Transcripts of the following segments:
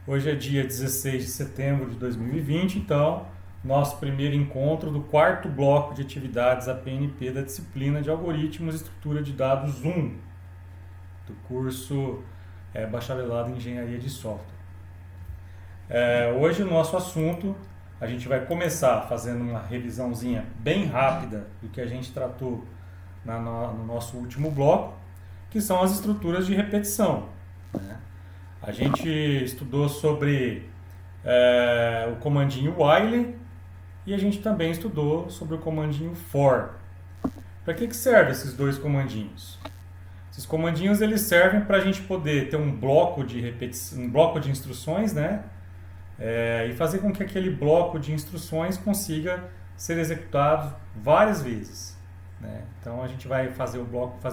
Hoje é dia 16 de setembro de 2020, então, nosso primeiro encontro do quarto bloco de atividades APNP da disciplina de Algoritmos e Estrutura de Dados 1, do curso Bacharelado em Engenharia de Software. Hoje o nosso assunto, a gente vai começar fazendo uma revisãozinha bem rápida do que a gente tratou no nosso último bloco, que são as estruturas de repetição, né? A gente estudou sobre o comandinho while e a gente também estudou sobre o comandinho for. Para que servem esses dois comandinhos? Esses comandinhos eles servem para a gente poder ter um bloco de repetição, um bloco de instruções, né? E fazer com que aquele bloco de instruções consiga ser executado várias vezes, né? Então a gente vai fazer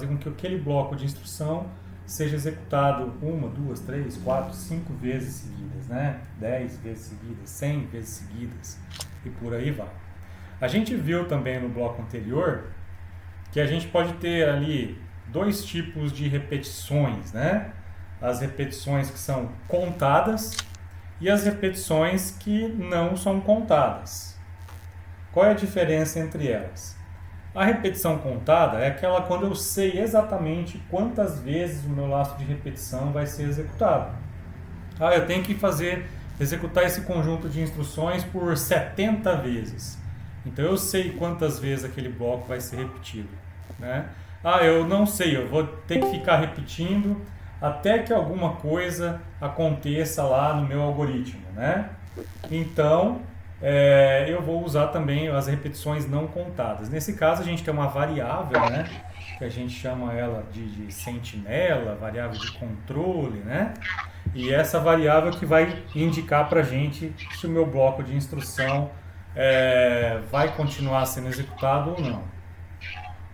com que aquele bloco de instrução seja executado 1, 2, 3, 4, 5 vezes seguidas, né? 10 vezes seguidas, 100 vezes seguidas e por aí vai. A gente viu também no bloco anterior que a gente pode ter ali dois tipos de repetições, né? As repetições que são contadas e as repetições que não são contadas. Qual é a diferença entre elas? A repetição contada é aquela quando eu sei exatamente quantas vezes o meu laço de repetição vai ser executado. Eu tenho que executar esse conjunto de instruções por 70 vezes. Então eu sei quantas vezes aquele bloco vai ser repetido, né? Eu não sei, eu vou ter que ficar repetindo até que alguma coisa aconteça lá no meu algoritmo, né? Então eu vou usar também as repetições não contadas. Nesse caso a gente tem uma variável, né, que a gente chama ela de sentinela, variável de controle, né? E essa variável que vai indicar para a gente se o meu bloco de instrução vai continuar sendo executado ou não.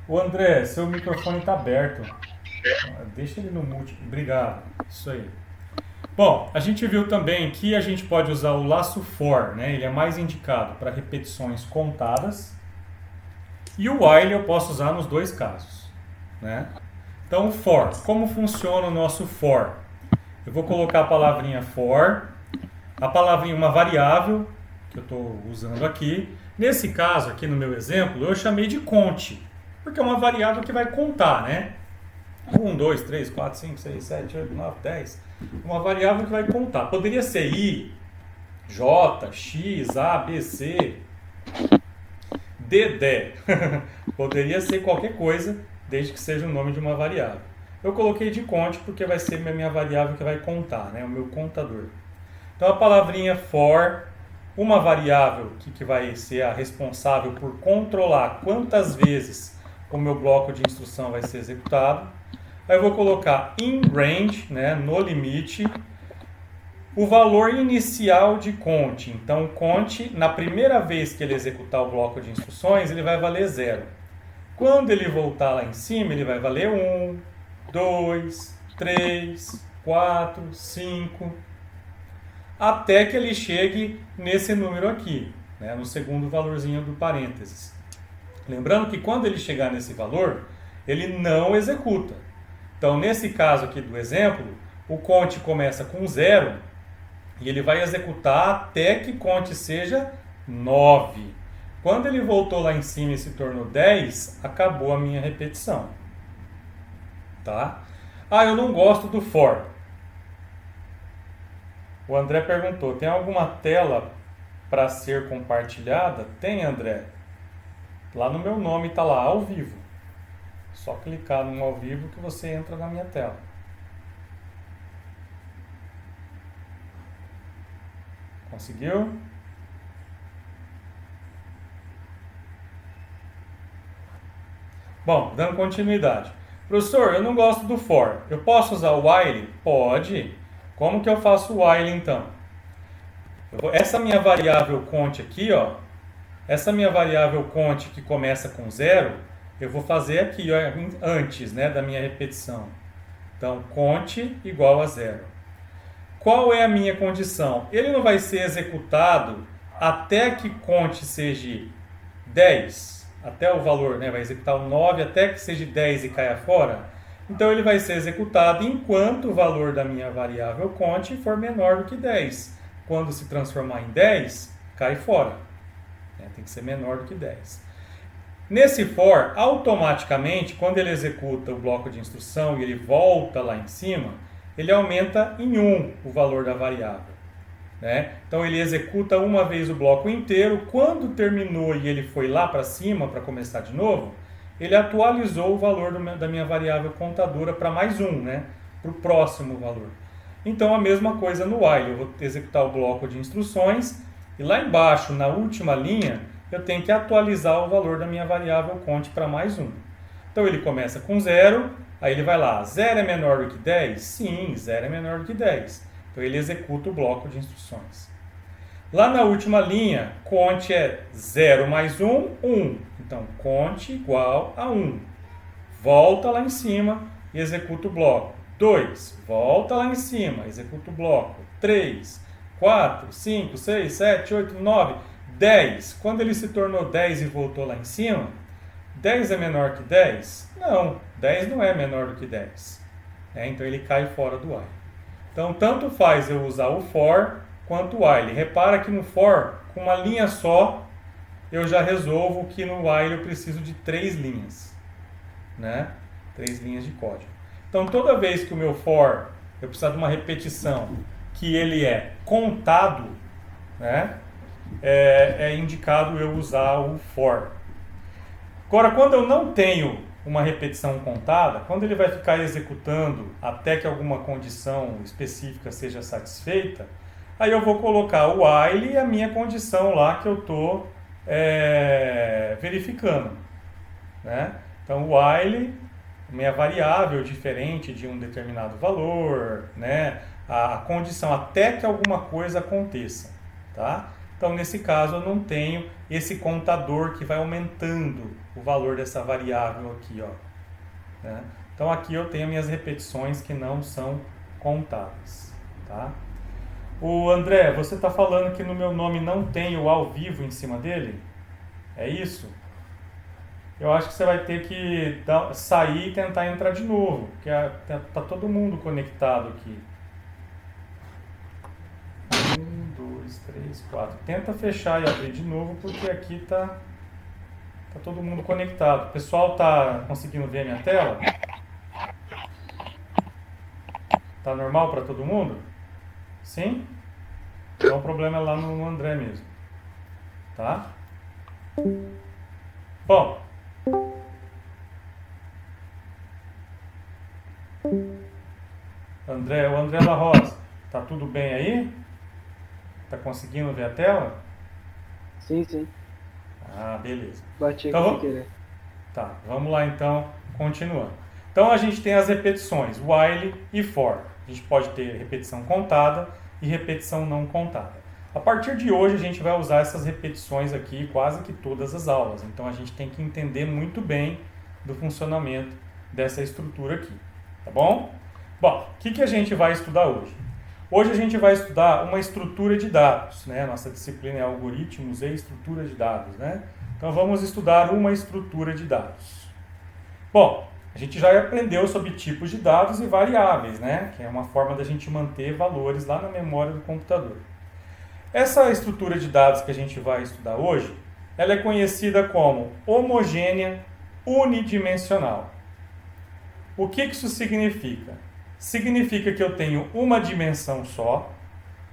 O André, seu microfone está aberto. Deixa ele no mute. Obrigado. Isso aí. Bom, a gente viu também que a gente pode usar o laço for, né? Ele é mais indicado para repetições contadas. E o while eu posso usar nos dois casos, né? Então, for. Como funciona o nosso for? Eu vou colocar a palavrinha for, a palavrinha, uma variável que eu estou usando aqui. Nesse caso, aqui no meu exemplo, eu chamei de conte, porque é uma variável que vai contar, né? 1, 2, 3, 4, 5, 6, 7, 8, 9, 10. Uma variável que vai contar. Poderia ser I, J, X, A, B, C, D, D. Poderia ser qualquer coisa, desde que seja o nome de uma variável. Eu coloquei de conte porque vai ser a minha variável que vai contar, né? O meu contador. Então a palavrinha for, uma variável que vai ser a responsável por controlar quantas vezes o meu bloco de instrução vai ser executado. Aí eu vou colocar in range, né, no limite, o valor inicial de conte. Então, conte, na primeira vez que ele executar o bloco de instruções, ele vai valer 0. Quando ele voltar lá em cima, ele vai valer 1, 2, 3, 4, 5, até que ele chegue nesse número aqui, né, no segundo valorzinho do parênteses. Lembrando que quando ele chegar nesse valor, ele não executa. Então, nesse caso aqui do exemplo, o conte começa com 0 e ele vai executar até que conte seja 9. Quando ele voltou lá em cima e se tornou 10, acabou a minha repetição. Tá? Eu não gosto do for. O André perguntou, tem alguma tela para ser compartilhada? Tem, André. Lá no meu nome está lá, ao vivo. Só clicar no ao vivo que você entra na minha tela. Conseguiu? Bom, dando continuidade. Professor, eu não gosto do for. Eu posso usar o while? Pode. Como que eu faço o while então? Essa minha variável conte aqui, ó. Essa minha variável conte que começa com 0, eu vou fazer aqui, ó, antes, né, da minha repetição. Então, conte igual a 0. Qual é a minha condição? Ele não vai ser executado até que conte seja 10, até o valor, né, vai executar o 9 até que seja 10 e caia fora. Então ele vai ser executado enquanto o valor da minha variável cont for menor do que 10. Quando se transformar em 10, cai fora. Tem que ser menor do que 10. Nesse for, automaticamente, quando ele executa o bloco de instrução e ele volta lá em cima, ele aumenta em 1 o valor da variável. Então ele executa uma vez o bloco inteiro. Quando terminou e ele foi lá para cima para começar de novo, ele atualizou o valor da minha variável contadora para mais 1, para o próximo valor. Então a mesma coisa no while, eu vou executar o bloco de instruções e lá embaixo, na última linha, eu tenho que atualizar o valor da minha variável cont para mais 1. Então ele começa com 0, aí ele vai lá, 0 é menor do que 10? Sim, 0 é menor do que 10. Então ele executa o bloco de instruções. Lá na última linha, cont é 0 mais 1, 1. Então cont igual a 1. Volta lá em cima e executa o bloco. 2, volta lá em cima, executa o bloco. 3, 4, 5, 6, 7, 8, 9, 10. Quando ele se tornou 10 e voltou lá em cima, 10 é menor que 10? Não, 10 não é menor do que 10. Então ele cai fora do while. Então tanto faz eu usar o for quanto o while. Repara que no for, com uma linha só, eu já resolvo que no while eu preciso de 3 linhas. 3 linhas de código. Então toda vez que o meu for, eu precisar de uma repetição que ele é contado, é indicado eu usar o for. Agora, quando eu não tenho uma repetição contada, quando ele vai ficar executando até que alguma condição específica seja satisfeita, aí eu vou colocar o while e a minha condição lá que eu estou verificando. Então, o while, minha variável diferente de um determinado valor, a condição até que alguma coisa aconteça. Tá? Então, nesse caso, eu não tenho esse contador que vai aumentando o valor dessa variável aqui. Então, aqui eu tenho minhas repetições que não são contáveis. Tá? O André, você está falando que no meu nome não tem o ao vivo em cima dele? É isso? Eu acho que você vai ter que sair e tentar entrar de novo, porque está todo mundo conectado aqui. 1, 2, 3, 4. Tenta fechar e abrir de novo, porque aqui está todo mundo conectado. O pessoal está conseguindo ver a minha tela? Está normal para todo mundo? Sim? Então o problema é lá no André mesmo. Tá? Bom. O André La Rosa, tá tudo bem aí? Tá conseguindo ver a tela? Sim, sim. Ah, beleza. Bati Então, aqui sem querer. Tá, vamos lá então, continuando. Então a gente tem as repetições, while e for. A gente pode ter repetição contada e repetição não contada. A partir de hoje a gente vai usar essas repetições aqui quase que todas as aulas. Então a gente tem que entender muito bem do funcionamento dessa estrutura aqui. Tá bom? Bom, o que a gente vai estudar hoje? Hoje a gente vai estudar uma estrutura de dados. Nossa disciplina é algoritmos e estrutura de dados. Então vamos estudar uma estrutura de dados. Bom, a gente já aprendeu sobre tipos de dados e variáveis, que é uma forma da gente manter valores lá na memória do computador. Essa estrutura de dados que a gente vai estudar hoje, ela é conhecida como homogênea unidimensional. O que isso significa? Significa que eu tenho uma dimensão só,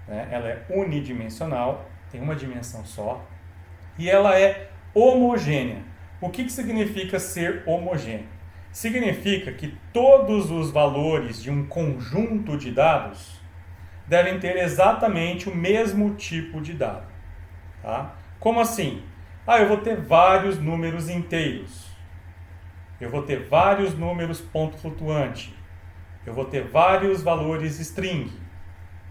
ela é unidimensional, tem uma dimensão só, e ela é homogênea. O que significa ser homogêneo? Significa que todos os valores de um conjunto de dados devem ter exatamente o mesmo tipo de dado. Tá? Como assim? Eu vou ter vários números inteiros. Eu vou ter vários números ponto flutuante. Eu vou ter vários valores string.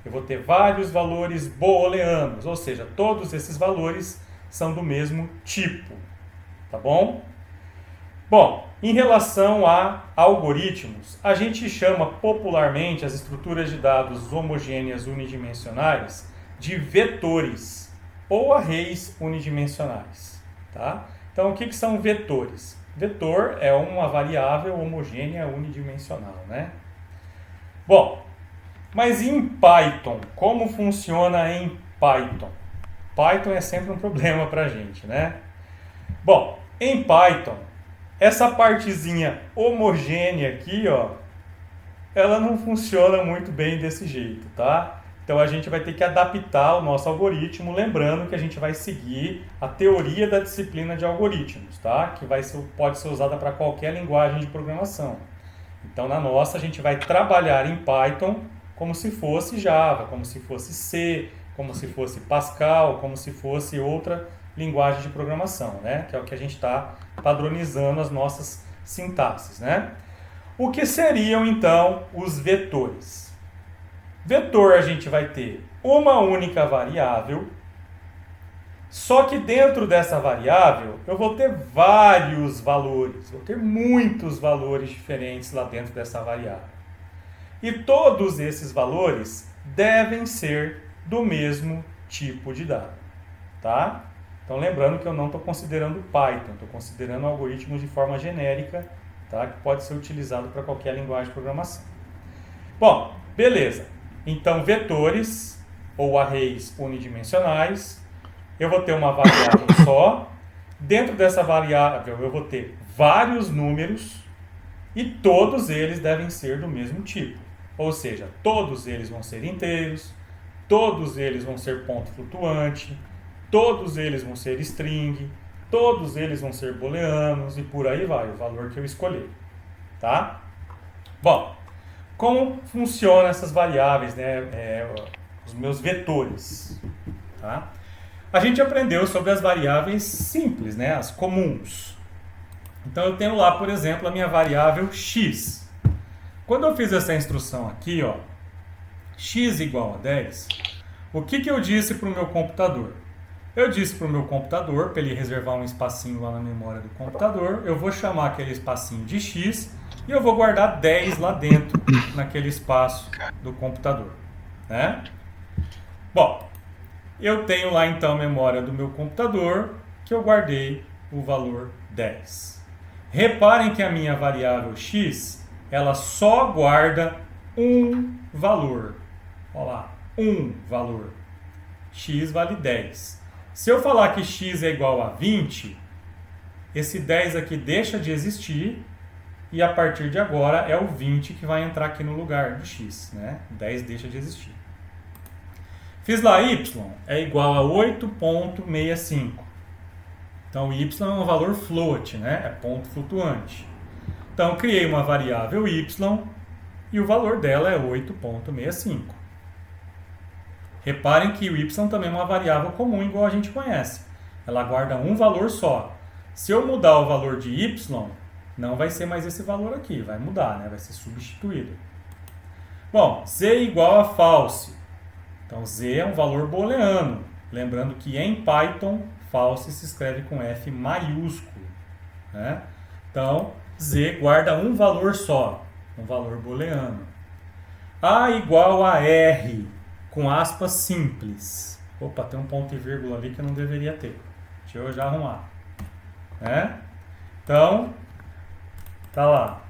Eu vou ter vários valores booleanos. Ou seja, todos esses valores são do mesmo tipo. Tá bom? Bom, em relação a algoritmos, a gente chama popularmente as estruturas de dados homogêneas unidimensionais de vetores ou arrays unidimensionais. Tá? Então, o que são vetores? Vetor é uma variável homogênea unidimensional, né? Bom, mas em Python, como funciona em Python? Python é sempre um problema para a gente, né? Bom, em Python, essa partezinha homogênea aqui, ó, ela não funciona muito bem desse jeito, tá? Então a gente vai ter que adaptar o nosso algoritmo, lembrando que a gente vai seguir a teoria da disciplina de algoritmos, tá? Que pode ser usada para qualquer linguagem de programação. Então na nossa a gente vai trabalhar em Python como se fosse Java, como se fosse C, como se fosse Pascal, como se fosse outra linguagem de programação, né? Que é o que a gente está padronizando as nossas sintaxes, né? O que seriam então os vetores? Vetor a gente vai ter uma única variável, só que dentro dessa variável eu vou ter vários valores, vou ter muitos valores diferentes lá dentro dessa variável. E todos esses valores devem ser do mesmo tipo de dado, tá? Então lembrando que eu não estou considerando Python, estou considerando algoritmos de forma genérica, tá? Que pode ser utilizado para qualquer linguagem de programação. Bom, beleza. Então, vetores ou arrays unidimensionais, eu vou ter uma variável só. Dentro dessa variável, eu vou ter vários números e todos eles devem ser do mesmo tipo. Ou seja, todos eles vão ser inteiros, todos eles vão ser ponto flutuante, todos eles vão ser string, todos eles vão ser booleanos e por aí vai, o valor que eu escolher. Tá? Bom, como funcionam essas variáveis, né? Os meus vetores, tá? A gente aprendeu sobre as variáveis simples, né? As comuns. Então eu tenho lá, por exemplo, a minha variável x. Quando eu fiz essa instrução aqui, ó, x igual a 10, o que eu disse para o meu computador? Eu disse para o meu computador, para ele reservar um espacinho lá na memória do computador, eu vou chamar aquele espacinho de x e eu vou guardar 10 lá dentro, naquele espaço do computador, né? Bom, eu tenho lá então a memória do meu computador, que eu guardei o valor 10. Reparem que a minha variável x, ela só guarda um valor. Olha lá, um valor. X vale 10. Se eu falar que x é igual a 20, esse 10 aqui deixa de existir e a partir de agora é o 20 que vai entrar aqui no lugar do x, né? 10 deixa de existir. Fiz lá y é igual a 8,65. Então y é um valor float, né? É ponto flutuante. Então criei uma variável y e o valor dela é 8,65. Reparem que o y também é uma variável comum igual a gente conhece. Ela guarda um valor só. Se eu mudar o valor de y, não vai ser mais esse valor aqui, vai mudar, né? Vai ser substituído. Bom, z igual a false. Então z é um valor booleano. Lembrando que em Python, false se escreve com F maiúsculo, né? Então, z guarda um valor só, um valor booleano. A igual a R, com aspas simples. Opa, tem um ponto e vírgula ali que eu não deveria ter. Deixa eu já arrumar. Né? Então, tá lá.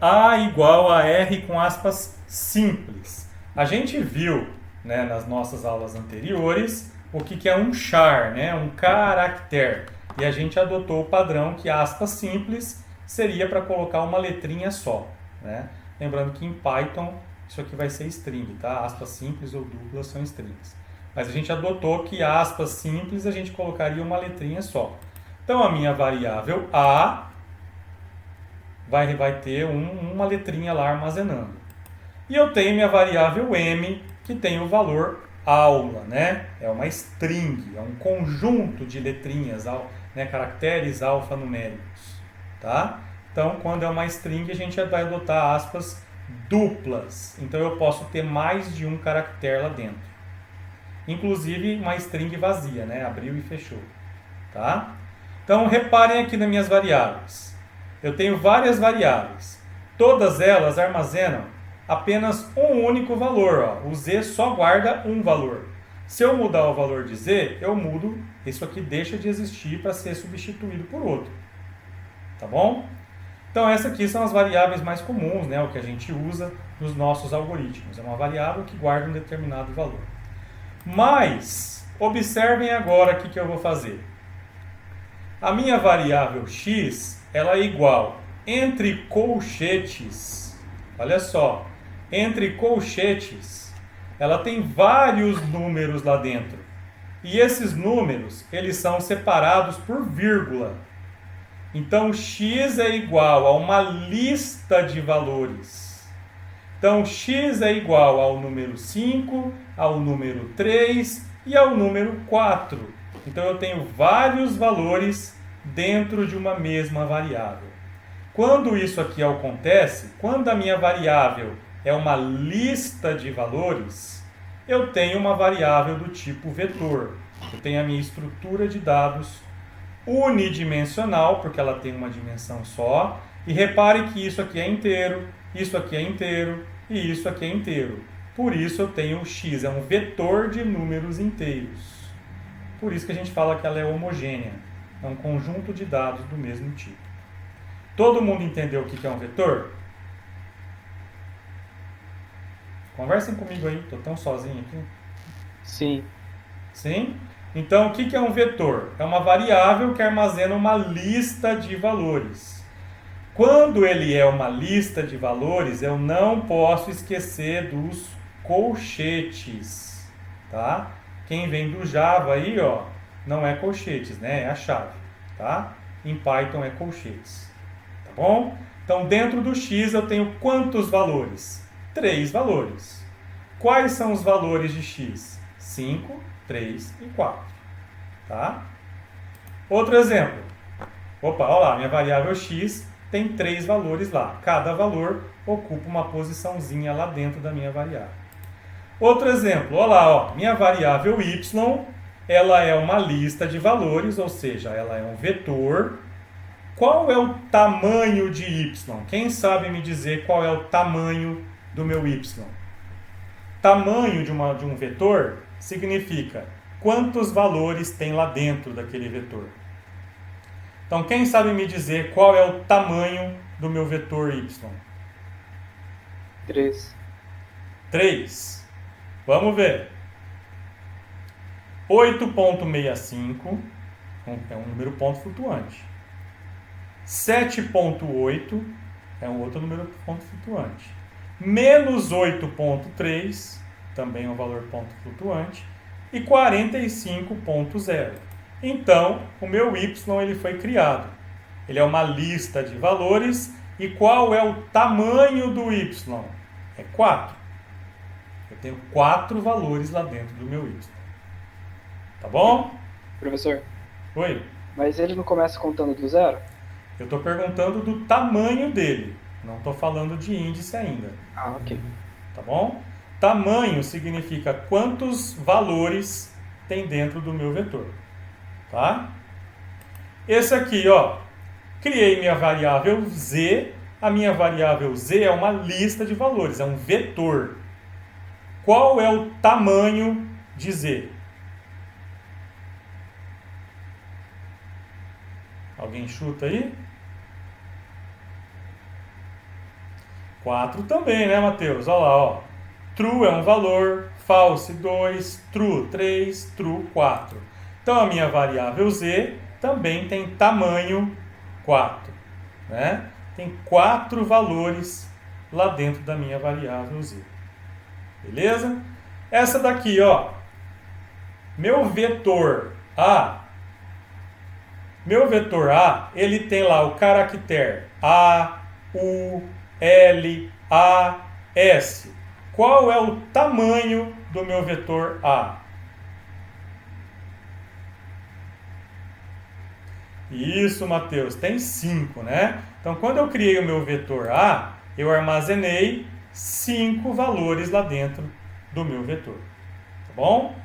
A igual a R com aspas simples. A gente viu, né, nas nossas aulas anteriores o que é um char, né, um caractere. E a gente adotou o padrão que aspas simples seria para colocar uma letrinha só. Né? Lembrando que em Python isso aqui vai ser string, tá? Aspas simples ou duplas são strings. Mas a gente adotou que aspas simples a gente colocaria uma letrinha só. Então a minha variável A vai ter uma letrinha lá armazenando. E eu tenho minha variável M, que tem o valor aula, né? É uma string, é um conjunto de letrinhas, né? Caracteres alfanuméricos, tá? Então, quando é uma string, a gente vai adotar aspas duplas. Então, eu posso ter mais de um caractere lá dentro. Inclusive, uma string vazia, né? Abriu e fechou, tá? Então, reparem aqui nas minhas variáveis. Eu tenho várias variáveis. Todas elas armazenam apenas um único valor. Ó. O z só guarda um valor. Se eu mudar o valor de z, eu mudo, isso aqui deixa de existir para ser substituído por outro. Tá bom? Então, essas aqui são as variáveis mais comuns, né, o que a gente usa nos nossos algoritmos. É uma variável que guarda um determinado valor. Mas, observem agora o que eu vou fazer. A minha variável x, ela é igual entre colchetes, olha só, entre colchetes, ela tem vários números lá dentro. E esses números, eles são separados por vírgula. Então, x é igual a uma lista de valores. Então, x é igual ao número 5, ao número 3 e ao número 4. Então, eu tenho vários valores dentro de uma mesma variável. Quando isso aqui acontece, quando a minha variável é uma lista de valores, eu tenho uma variável do tipo vetor. Eu tenho a minha estrutura de dados unidimensional, porque ela tem uma dimensão só. E repare que isso aqui é inteiro, isso aqui é inteiro e isso aqui é inteiro. Por isso eu tenho o x, é um vetor de números inteiros. Por isso que a gente fala que ela é homogênea. É um conjunto de dados do mesmo tipo. Todo mundo entendeu o que é um vetor? Conversem comigo aí, estou tão sozinho aqui. Sim. Sim? Então, o que é um vetor? É uma variável que armazena uma lista de valores. Quando ele é uma lista de valores, eu não posso esquecer dos colchetes, tá? Quem vem do Java aí, ó, não é colchetes, né? É a chave, tá? Em Python é colchetes, tá bom? Então, dentro do x eu tenho quantos valores? 3 valores. Quais são os valores de x? 5, 3 e 4, tá? Outro exemplo. Opa, olha lá, minha variável x tem 3 valores lá. Cada valor ocupa uma posiçãozinha lá dentro da minha variável. Outro exemplo, olha lá, ó, minha variável y, ela é uma lista de valores, ou seja, ela é um vetor. Qual é o tamanho de y? Quem sabe me dizer qual é o tamanho do meu y? Tamanho de um vetor significa quantos valores tem lá dentro daquele vetor. Então, quem sabe me dizer qual é o tamanho do meu vetor y? 3. 3. Vamos ver. 8,65 é um número ponto flutuante. 7,8 é um outro número ponto flutuante. Menos 8,3 também é um valor ponto flutuante. E 45,0. Então, o meu y ele foi criado. Ele é uma lista de valores. E qual é o tamanho do y? É 4. Eu tenho 4 valores lá dentro do meu y. Tá bom? Professor, Oi? mas ele não começa contando do zero? Eu estou perguntando do tamanho dele. Não estou falando de índice ainda. Ah, ok. Tá bom? Tamanho significa quantos valores tem dentro do meu vetor. Tá? Esse aqui, ó. Criei minha variável z. A minha variável z é uma lista de valores, é um vetor. Qual é o tamanho de z? Alguém chuta aí? 4 também, né, Matheus? Olha lá, ó. True é um valor, false 2, true 3, true 4. Então, a minha variável z também tem tamanho 4, né? Tem 4 valores lá dentro da minha variável z. Beleza? Essa daqui, ó. Meu vetor A. Meu vetor A, ele tem lá o caractere A, U, L, A, S. Qual é o tamanho do meu vetor A? Isso, Matheus, tem 5, né? Então, quando eu criei o meu vetor A, eu armazenei 5 valores lá dentro do meu vetor. Tá bom?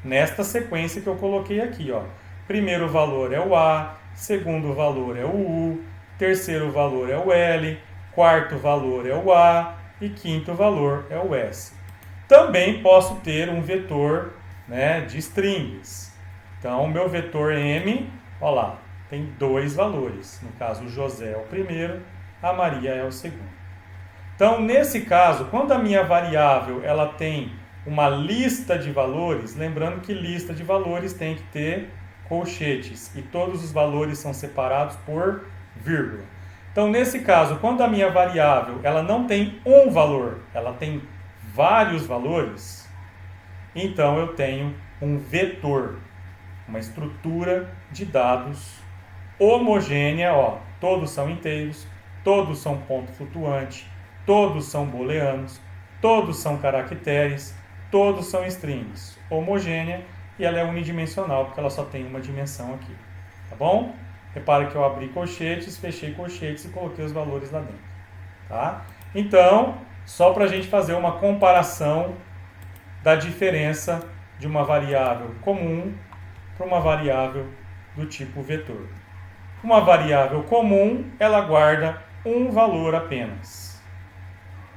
Nesta sequência que eu coloquei aqui, ó. Primeiro valor é o A, segundo valor é o U, terceiro valor é o L, quarto valor é o A e quinto valor é o S. Também posso ter um vetor né, de strings. Então, o meu vetor M, olha lá, tem 2 valores. No caso, o José é o primeiro, a Maria é o segundo. Então, nesse caso, quando a minha variável ela tem uma lista de valores, lembrando que lista de valores tem que ter colchetes e todos os valores são separados por vírgula. Então, nesse caso, quando a minha variável ela não tem um valor, ela tem vários valores, então eu tenho um vetor, uma estrutura de dados homogênea, ó, todos são inteiros, todos são ponto flutuante, todos são booleanos, todos são caracteres, todos são strings, homogênea, e ela é unidimensional porque ela só tem uma dimensão aqui, tá bom? Repara que eu abri colchetes, fechei colchetes e coloquei os valores lá dentro, tá? Então, só para a gente fazer uma comparação da diferença de uma variável comum para uma variável do tipo vetor. Uma variável comum, ela guarda um valor apenas.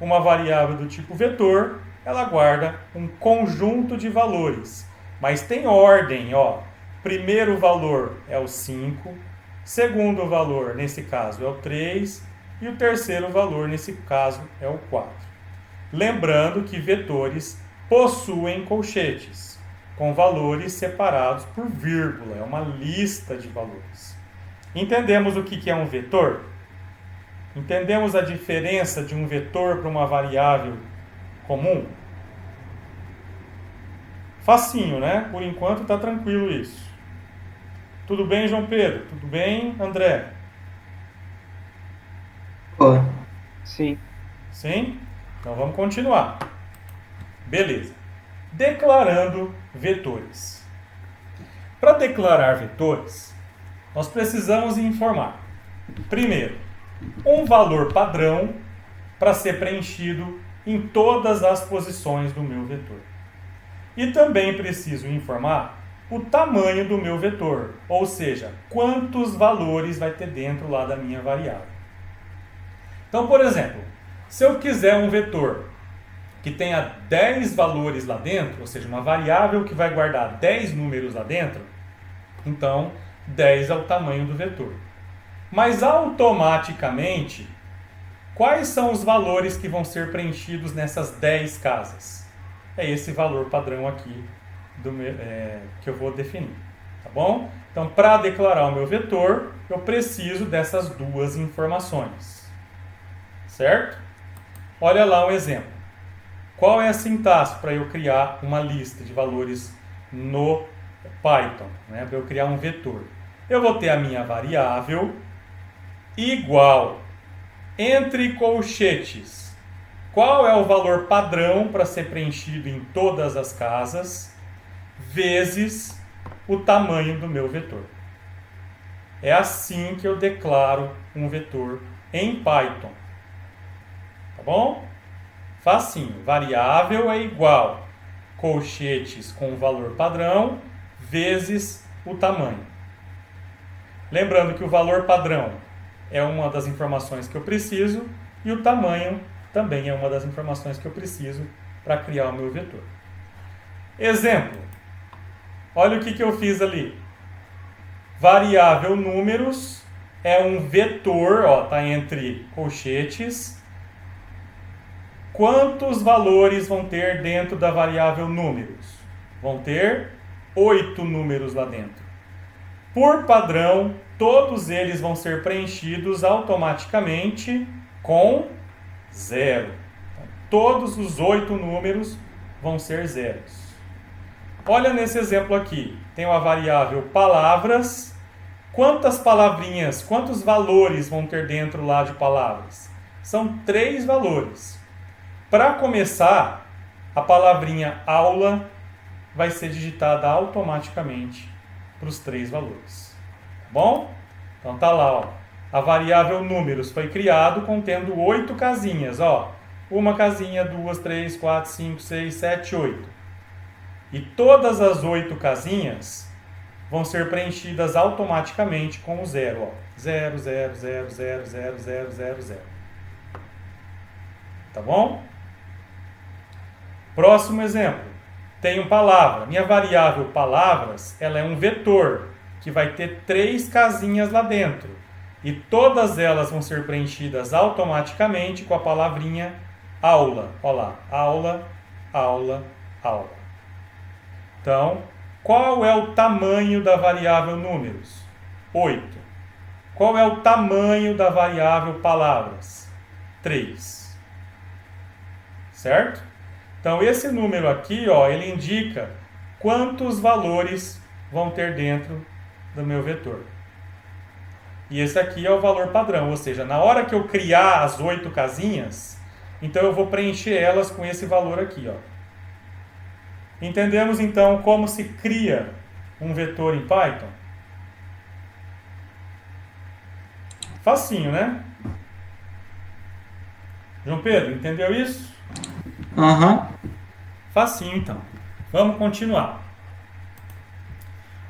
Uma variável do tipo vetor, ela guarda um conjunto de valores, mas tem ordem, ó. Primeiro valor é o 5, segundo valor, nesse caso, é o 3, e o terceiro valor, nesse caso, é o 4. Lembrando que vetores possuem colchetes, com valores separados por vírgula, é uma lista de valores. Entendemos o que é um vetor? Entendemos a diferença de um vetor para uma variável comum? Facinho, né? Por enquanto está tranquilo isso. Tudo bem, João Pedro? Tudo bem, André? Oi. Sim. Sim? Então vamos continuar. Beleza. Declarando vetores. Para declarar vetores, nós precisamos informar, primeiro, um valor padrão para ser preenchido em todas as posições do meu vetor. E também preciso informar o tamanho do meu vetor, ou seja, quantos valores vai ter dentro lá da minha variável. Então, por exemplo, se eu quiser um vetor que tenha 10 valores lá dentro, ou seja, uma variável que vai guardar 10 números lá dentro, então 10 é o tamanho do vetor. Mas automaticamente, quais são os valores que vão ser preenchidos nessas 10 casas? É esse valor padrão aqui que eu vou definir, tá bom? Então, para declarar o meu vetor, eu preciso dessas duas informações, certo? Olha lá um exemplo. Qual é a sintaxe para eu criar uma lista de valores no Python, né? Para eu criar um vetor? Eu vou ter a minha variável igual, entre colchetes, qual é o valor padrão para ser preenchido em todas as casas, vezes o tamanho do meu vetor. É assim que eu declaro um vetor em Python. Tá bom? Facinho. Variável é igual, colchetes com o valor padrão, vezes o tamanho. Lembrando que o valor padrão é uma das informações que eu preciso e o tamanho também é uma das informações que eu preciso para criar o meu vetor. Exemplo. Olha o que eu fiz ali. Variável números é um vetor, ó, tá entre colchetes. Quantos valores vão ter dentro da variável números? Vão ter 8 números lá dentro. Por padrão, todos eles vão ser preenchidos automaticamente com 0. Então, todos os 8 números vão ser zeros. Olha nesse exemplo aqui. Tem uma variável palavras. Quantas palavrinhas, quantos valores vão ter dentro lá de palavras? São 3 valores. Para começar, a palavrinha aula vai ser digitada automaticamente para os 3 valores. Tá bom? Então tá lá, ó. A variável números foi criado contendo 8 casinhas, ó. Uma casinha, 2, 3, 4, 5, 6, 7, 8. E todas as 8 casinhas vão ser preenchidas automaticamente com o 0, ó. 0, 0, 0, 0, 0, 0, 0, 0. Tá bom? Próximo exemplo. tenho palavra. Minha variável palavras, ela é um vetor que vai ter 3 casinhas lá dentro. E todas elas vão ser preenchidas automaticamente com a palavrinha aula. Olha lá, aula, aula, aula. Então, qual é o tamanho da variável números? 8. Qual é o tamanho da variável palavras? 3. Certo? Então, esse número aqui, ó, ele indica quantos valores vão ter dentro do meu vetor. E esse aqui é o valor padrão, ou seja, na hora que eu criar as 8 casinhas, então eu vou preencher elas com esse valor aqui, ó. Entendemos então como se cria um vetor em Python? Facinho, né? João Pedro, entendeu isso? Facinho então. Vamos continuar.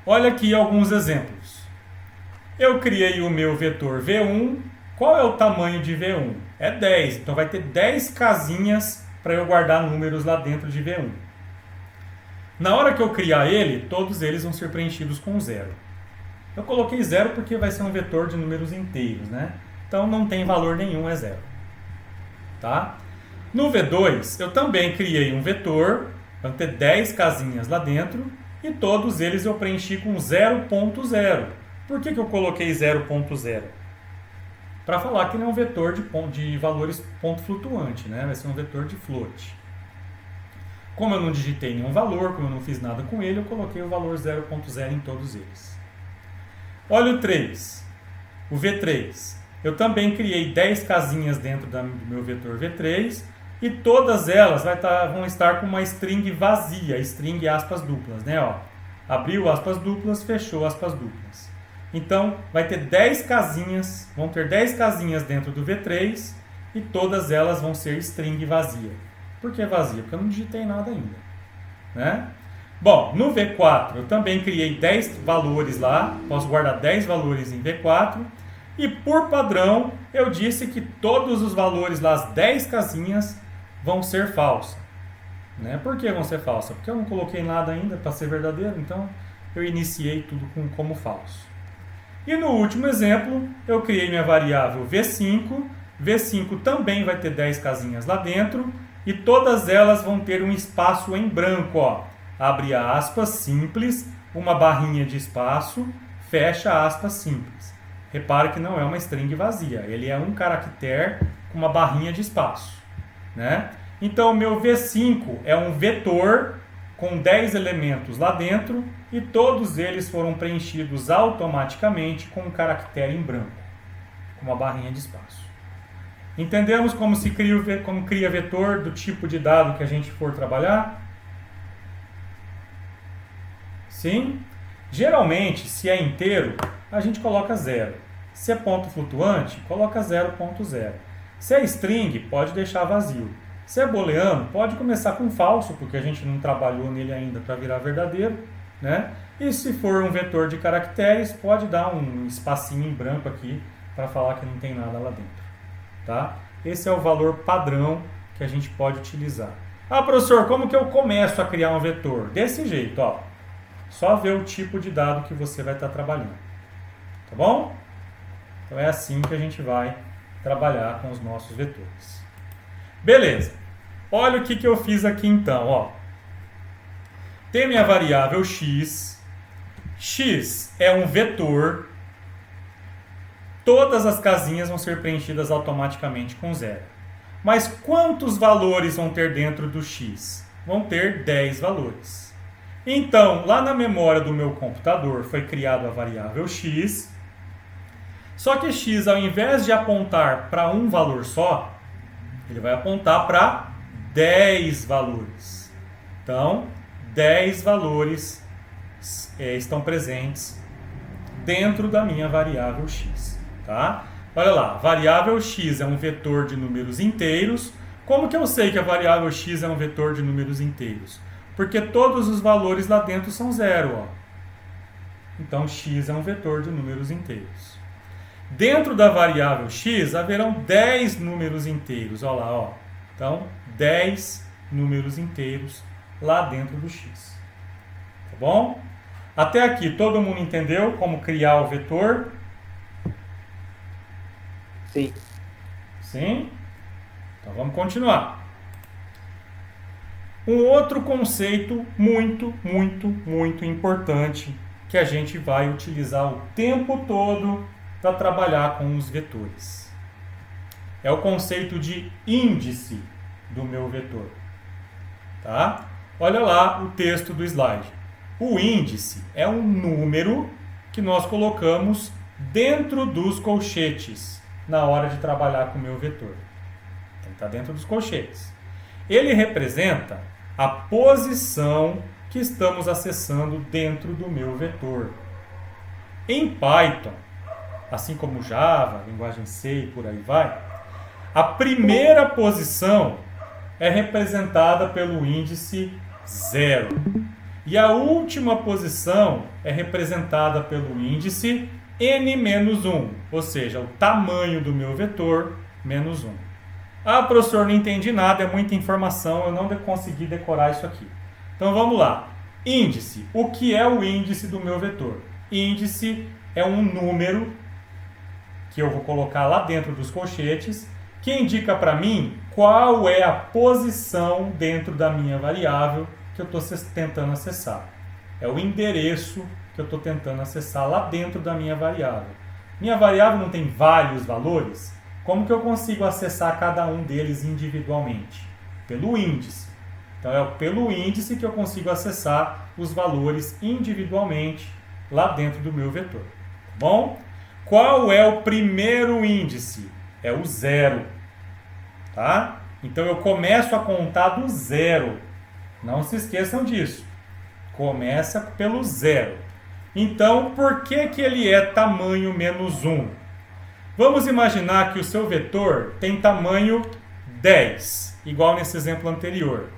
Olha aqui alguns exemplos. Eu criei o meu vetor V1. Qual é o tamanho de V1? É 10. Então vai ter 10 casinhas para eu guardar números lá dentro de V1. Na hora que eu criar ele, todos eles vão ser preenchidos com 0. Eu coloquei 0 porque vai ser um vetor de números inteiros, né? Então não tem valor nenhum, é 0. Tá? No V2, eu também criei um vetor, vai ter 10 casinhas lá dentro, e todos eles eu preenchi com 0.0. Por que eu coloquei 0.0? Para falar que ele é um vetor de valores ponto flutuante, né? Vai ser um vetor de float. Como eu não digitei nenhum valor, como eu não fiz nada com ele, eu coloquei o valor 0.0 em todos eles. Olha o 3, o V3. Eu também criei 10 casinhas dentro do meu vetor V3 e todas elas vão estar com uma string vazia, string aspas duplas, né? Ó, abriu aspas duplas, fechou aspas duplas. Então, vai ter 10 casinhas, vão ter 10 casinhas dentro do V3 e todas elas vão ser string vazia. Por que vazia? Porque eu não digitei nada ainda, né? Bom, no V4 eu também criei 10 valores lá, posso guardar 10 valores em V4 e por padrão eu disse que todos os valores lá, as 10 casinhas, vão ser falsos, né? Por que vão ser falsos? Porque eu não coloquei nada ainda para ser verdadeiro, então eu iniciei tudo como falso. E no último exemplo, eu criei minha variável V5. V5 também vai ter 10 casinhas lá dentro e todas elas vão ter um espaço em branco, ó. Abre aspas, simples, uma barrinha de espaço, fecha aspas, simples. Repara que não é uma string vazia, ele é um caractere com uma barrinha de espaço, né? Então, o meu V5 é um vetor com 10 elementos lá dentro e todos eles foram preenchidos automaticamente com um caractere em branco, com uma barrinha de espaço. Entendemos como cria vetor do tipo de dado que a gente for trabalhar? Sim? Geralmente, se é inteiro, a gente coloca 0. Se é ponto flutuante, coloca 0.0. Se é string, pode deixar vazio. Se é booleano, pode começar com falso, porque a gente não trabalhou nele ainda para virar verdadeiro, né? E se for um vetor de caracteres, pode dar um espacinho em branco aqui para falar que não tem nada lá dentro, tá? Esse é o valor padrão que a gente pode utilizar. Ah, professor, como que eu começo a criar um vetor? Desse jeito, ó. Só ver o tipo de dado que você vai estar trabalhando, tá bom? Então é assim que a gente vai trabalhar com os nossos vetores. Beleza. Olha o que eu fiz aqui então, ó. Tem minha variável x. X é um vetor. Todas as casinhas vão ser preenchidas automaticamente com 0. Mas quantos valores vão ter dentro do x? Vão ter 10 valores. Então, lá na memória do meu computador foi criada a variável x. Só que x, ao invés de apontar para um valor só, ele vai apontar para 10 valores. Então, 10 valores estão presentes dentro da minha variável x. Tá? Olha lá, variável x é um vetor de números inteiros. Como que eu sei que a variável x é um vetor de números inteiros? Porque todos os valores lá dentro são 0. Ó. Então, x é um vetor de números inteiros. Dentro da variável x, haverão 10 números inteiros. Olha lá, ó. Então, 10 números inteiros lá dentro do x. Tá bom? Até aqui, todo mundo entendeu como criar o vetor? Sim. Sim? Então vamos continuar. Um outro conceito muito importante que a gente vai utilizar o tempo todo para trabalhar com os vetores. É o conceito de índice do meu vetor. Tá? Olha lá o texto do slide. O índice é um número que nós colocamos dentro dos colchetes na hora de trabalhar com o meu vetor. Então está dentro dos colchetes. Ele representa a posição que estamos acessando dentro do meu vetor. Em Python, assim como Java, linguagem C e por aí vai, a primeira posição é representada pelo índice 0. E a última posição é representada pelo índice n-1, ou seja, o tamanho do meu vetor menos 1. Ah, professor, não entendi nada, é muita informação, eu não consegui decorar isso aqui. Então vamos lá. Índice. O que é o índice do meu vetor? Índice é um número que eu vou colocar lá dentro dos colchetes, que indica para mim qual é a posição dentro da minha variável que eu estou tentando acessar. É o endereço que eu estou tentando acessar lá dentro da minha variável. Minha variável não tem vários valores? Como que eu consigo acessar cada um deles individualmente? Pelo índice. Então é pelo índice que eu consigo acessar os valores individualmente lá dentro do meu vetor. Bom? Qual é o primeiro índice? É o 0. Tá? Então eu começo a contar do 0. Não se esqueçam disso. Começa pelo 0. Então, por que ele é tamanho menos 1? Vamos imaginar que o seu vetor tem tamanho 10, igual nesse exemplo anterior.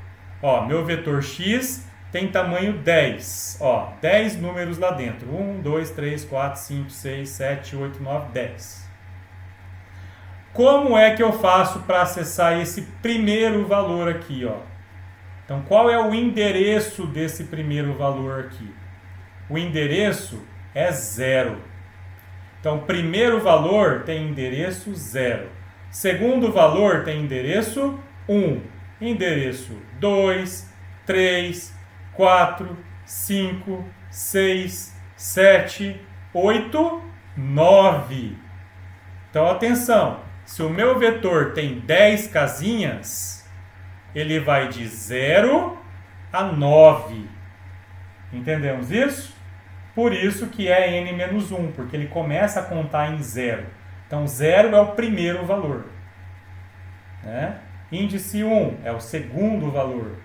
Ó, meu vetor x tem tamanho 10. Ó, 10 números lá dentro. 1, 2, 3, 4, 5, 6, 7, 8, 9, 10. Como é que eu faço para acessar esse primeiro valor aqui? Ó? Então, qual é o endereço desse primeiro valor aqui? O endereço é 0. Então, o primeiro valor tem endereço 0. Segundo valor tem endereço 1. Endereço 2, 3, 4, 5, 6, 7, 8, 9. Então, atenção. Se o meu vetor tem 10 casinhas, ele vai de 0 a 9. Entendemos isso? Por isso que é n-1, porque ele começa a contar em 0. Então, 0 é o primeiro valor. Né? Índice 1 é o segundo valor.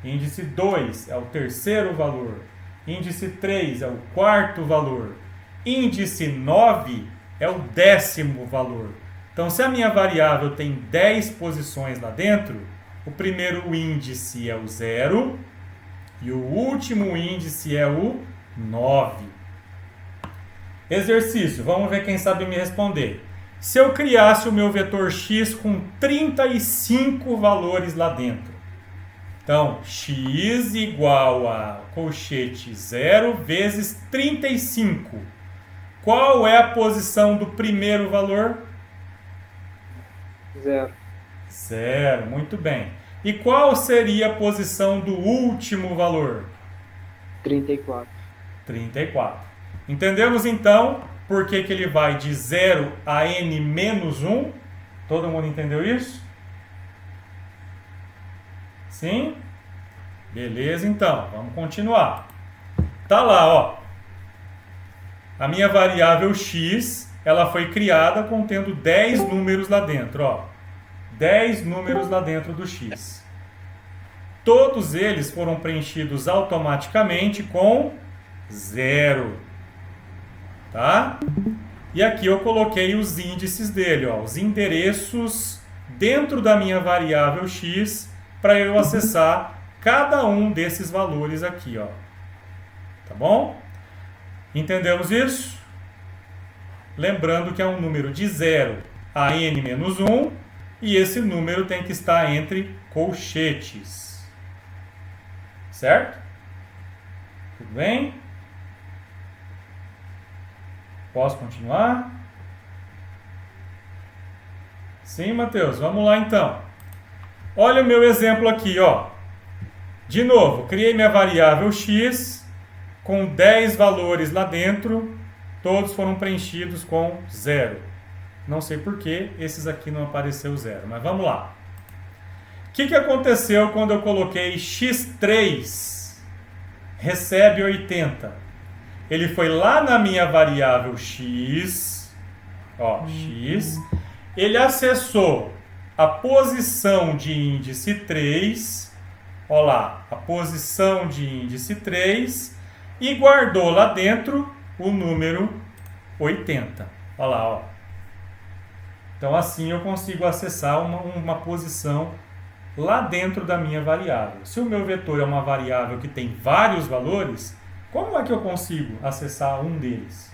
Índice 2 é o terceiro valor. Índice 3 é o quarto valor. Índice 9 é o 10º valor. Então, se a minha variável tem 10 posições lá dentro, o primeiro índice é o 0 e o último índice é o 9. Exercício, vamos ver quem sabe me responder. Se eu criasse o meu vetor x com 35 valores lá dentro, então x igual a colchete 0 vezes 35. Qual é a posição do primeiro valor? 0. 0, muito bem. E qual seria a posição do último valor? 34. 34. Entendemos então por que ele vai de 0 a n-1? Todo mundo entendeu isso? Sim? Beleza, então. Vamos continuar. Tá lá, ó. A minha variável x, ela foi criada contendo 10 números lá dentro, ó. 10 números lá dentro do x. Todos eles foram preenchidos automaticamente com 0. Tá? E aqui eu coloquei os índices dele, ó, os endereços dentro da minha variável x para eu acessar cada um desses valores aqui, ó. Tá bom? Entendemos isso? Lembrando que é um número de 0 a n-1 e esse número tem que estar entre colchetes. Certo? Tudo bem? Posso continuar? Sim, Matheus. Vamos lá então. Olha o meu exemplo aqui, ó. De novo, criei minha variável x com 10 valores lá dentro. Todos foram preenchidos com 0. Não sei por que esses aqui não apareceu 0, mas vamos lá. O que aconteceu quando eu coloquei x3 recebe 80? Ele foi lá na minha variável x, ó, x, ele acessou a posição de índice 3, ó lá, a posição de índice 3 e guardou lá dentro o número 80. Ó lá, ó. Então assim eu consigo acessar uma posição lá dentro da minha variável. Se o meu vetor é uma variável que tem vários valores, como é que eu consigo acessar um deles?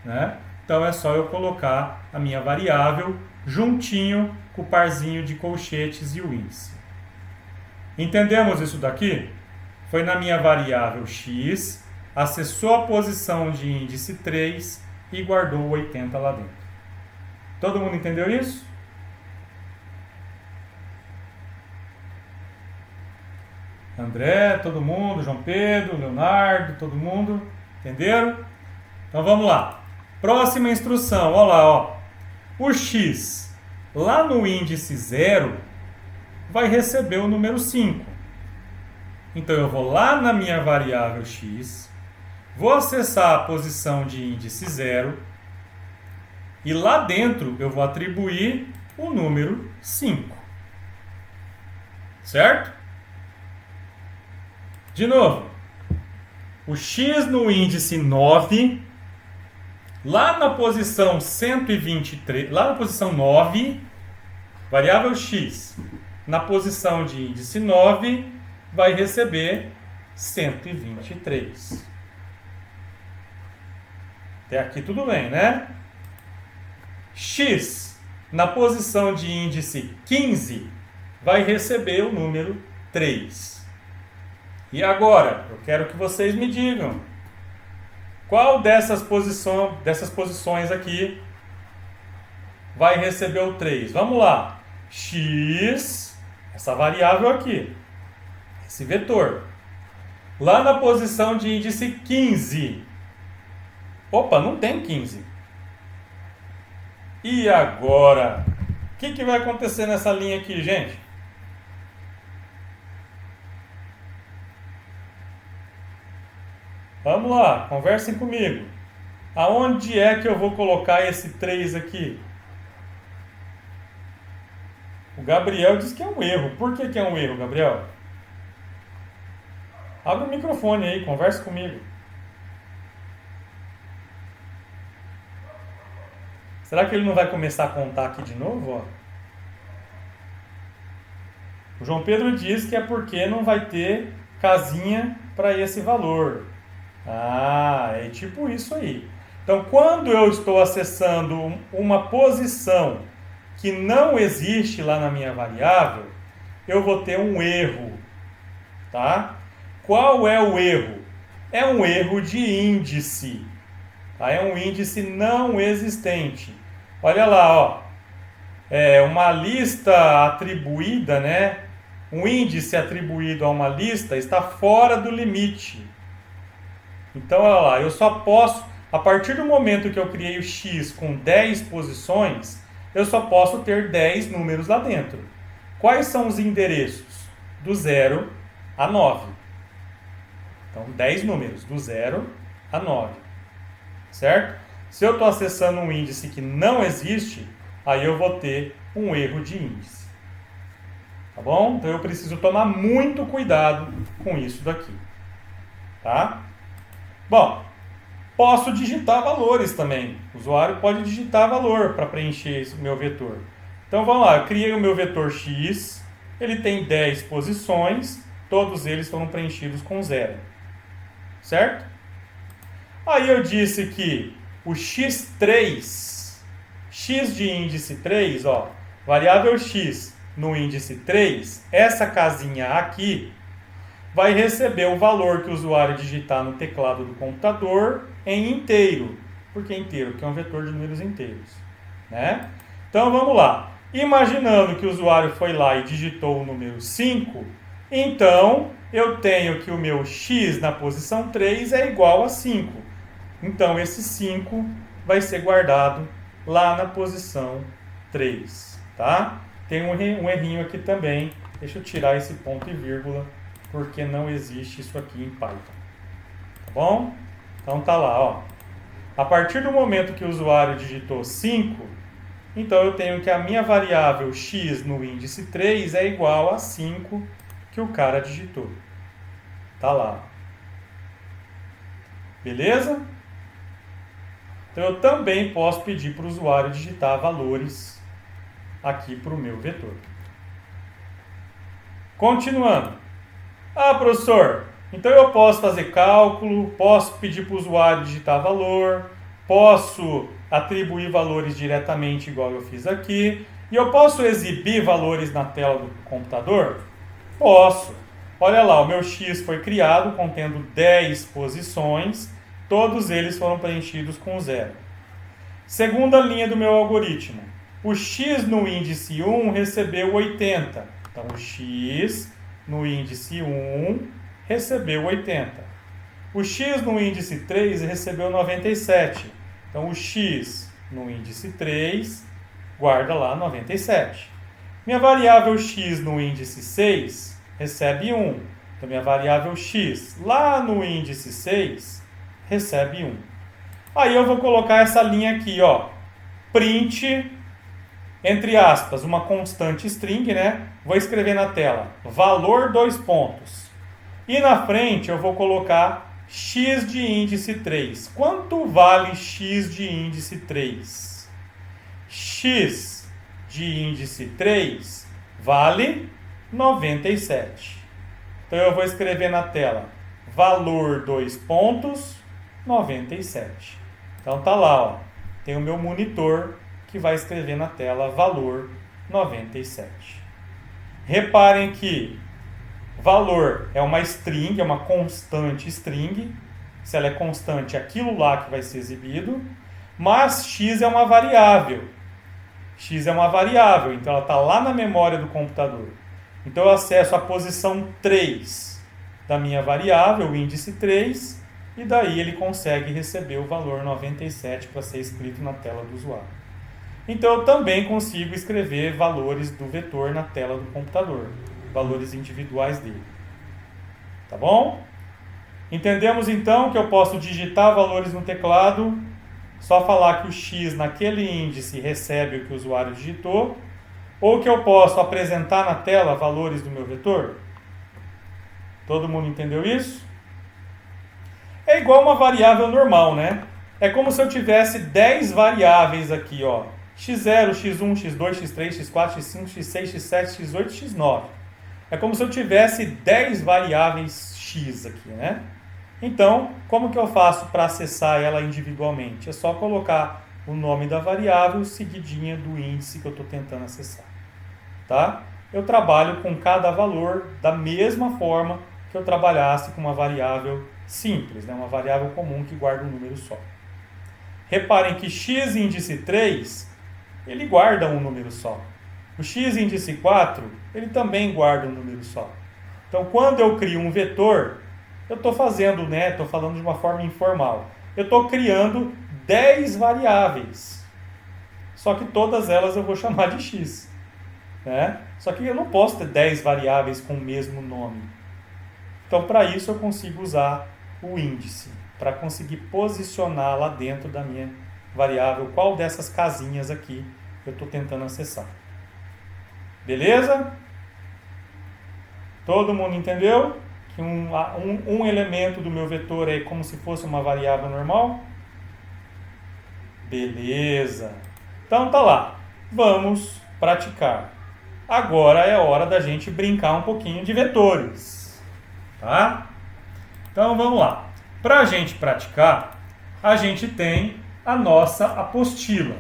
Né? Então é só eu colocar a minha variável juntinho com o parzinho de colchetes e o índice. Entendemos isso daqui? Foi na minha variável x, acessou a posição de índice 3 e guardou 80 lá dentro. Todo mundo entendeu isso? André, todo mundo, João Pedro, Leonardo, todo mundo, entenderam? Então vamos lá. Próxima instrução, olha lá, ó. O x lá no índice 0 vai receber o número 5. Então eu vou lá na minha variável x, vou acessar a posição de índice 0 e lá dentro eu vou atribuir o número 5. Certo? De novo, o x no índice 9, lá na posição 123, lá na posição 9, variável x, na posição de índice 9, vai receber 123. Até aqui tudo bem, né? X, na posição de índice 15, vai receber o número 3. E agora, eu quero que vocês me digam, qual dessas posições aqui vai receber o 3? Vamos lá. X, essa variável aqui, esse vetor. Lá na posição de índice 15. Opa, não tem 15. E agora? O que vai acontecer nessa linha aqui, gente? Vamos lá, conversem comigo. Aonde é que eu vou colocar esse 3 aqui? O Gabriel diz que é um erro. Por que é um erro, Gabriel? Abre o microfone aí, converse comigo. Será que ele não vai começar a contar aqui de novo? Ó? O João Pedro diz que é porque não vai ter casinha para esse valor. Ah, é tipo isso aí. Então, quando eu estou acessando uma posição que não existe lá na minha variável, eu vou ter um erro, tá? Qual é o erro? É um erro de índice, tá? É um índice não existente. Olha lá, ó. É uma lista atribuída, né? Um índice atribuído a uma lista está fora do limite. Então, olha lá, eu só posso, a partir do momento que eu criei o x com 10 posições, eu só posso ter 10 números lá dentro. Quais são os endereços? Do 0 a 9. Então, 10 números, do 0 a 9. Certo? Se eu estou acessando um índice que não existe, aí eu vou ter um erro de índice. Tá bom? Então, eu preciso tomar muito cuidado com isso daqui. Tá? Bom, posso digitar valores também. O usuário pode digitar valor para preencher esse meu vetor. Então vamos lá, eu criei o meu vetor x, ele tem 10 posições, todos eles foram preenchidos com 0. Certo? Aí eu disse que o x3, x de índice 3, ó, variável x no índice 3, essa casinha aqui, vai receber o valor que o usuário digitar no teclado do computador em inteiro. Por que inteiro? Porque é um vetor de números inteiros, né? Então vamos lá. Imaginando que o usuário foi lá e digitou o número 5, então eu tenho que o meu x na posição 3 é igual a 5. Então esse 5 vai ser guardado lá na posição 3, tá? Tem um errinho aqui também. Deixa eu tirar esse ponto e vírgula, porque não existe isso aqui em Python. Tá bom? Então tá lá, ó. A partir do momento que o usuário digitou 5, então eu tenho que a minha variável x no índice 3 é igual a 5 que o cara digitou. Tá lá. Beleza? Então eu também posso pedir para o usuário digitar valores aqui para o meu vetor. Continuando. Ah, professor, então eu posso fazer cálculo, posso pedir para o usuário digitar valor, posso atribuir valores diretamente igual eu fiz aqui, e eu posso exibir valores na tela do computador? Posso. Olha lá, o meu X foi criado contendo 10 posições, todos eles foram preenchidos com 0. Segunda linha do meu algoritmo. O X no índice 1 recebeu 80. Então, o X no índice 1 recebeu 80. O X no índice 3 recebeu 97. Então, o X no índice 3 guarda lá 97. Minha variável X no índice 6 recebe 1. Então, minha variável X lá no índice 6 recebe 1. Aí eu vou colocar essa linha aqui, ó. Print, entre aspas, uma constante string, né? Vou escrever na tela, valor 2 pontos. E na frente eu vou colocar x de índice 3. Quanto vale x de índice 3? X de índice 3 vale 97. Então eu vou escrever na tela, valor 2 pontos, 97. Então tá lá, ó. Tem o meu monitor que vai escrever na tela valor 97. Reparem que valor é uma string, é uma constante string. Se ela é constante, é aquilo lá que vai ser exibido. Mas x é uma variável. X é uma variável, então ela está lá na memória do computador. Então eu acesso a posição 3 da minha variável, o índice 3, e daí ele consegue receber o valor 97 para ser escrito na tela do usuário. Então eu também consigo escrever valores do vetor na tela do computador, valores individuais dele. Tá bom? Entendemos então que eu posso digitar valores no teclado, só falar que o x naquele índice recebe o que o usuário digitou, ou que eu posso apresentar na tela valores do meu vetor. Todo mundo entendeu isso? É igual uma variável normal, né? É como se eu tivesse 10 variáveis aqui, ó. x0, x1, x2, x3, x4, x5, x6, x7, x8, x9. É como se eu tivesse 10 variáveis x aqui, né? Então, como que eu faço para acessar ela individualmente? É só colocar o nome da variável seguidinha do índice que eu estou tentando acessar. Tá? Eu trabalho com cada valor da mesma forma que eu trabalhasse com uma variável simples, né? Uma variável comum que guarda um número só. Reparem que x índice 3, ele guarda um número só. O x índice 4, ele também guarda um número só. Então, quando eu crio um vetor, eu estou fazendo, né? Estou falando de uma forma informal. Eu estou criando 10 variáveis. Só que todas elas eu vou chamar de x. Né? Só que eu não posso ter 10 variáveis com o mesmo nome. Então, para isso, eu consigo usar o índice, para conseguir posicionar lá dentro da minha variável qual dessas casinhas aqui eu estou tentando acessar. Beleza? Todo mundo entendeu? Que um elemento do meu vetor é como se fosse uma variável normal? Beleza. Então tá lá. Vamos praticar. Agora é hora da gente brincar um pouquinho de vetores. Tá? Então vamos lá. Para a gente praticar, a gente tem a nossa apostila.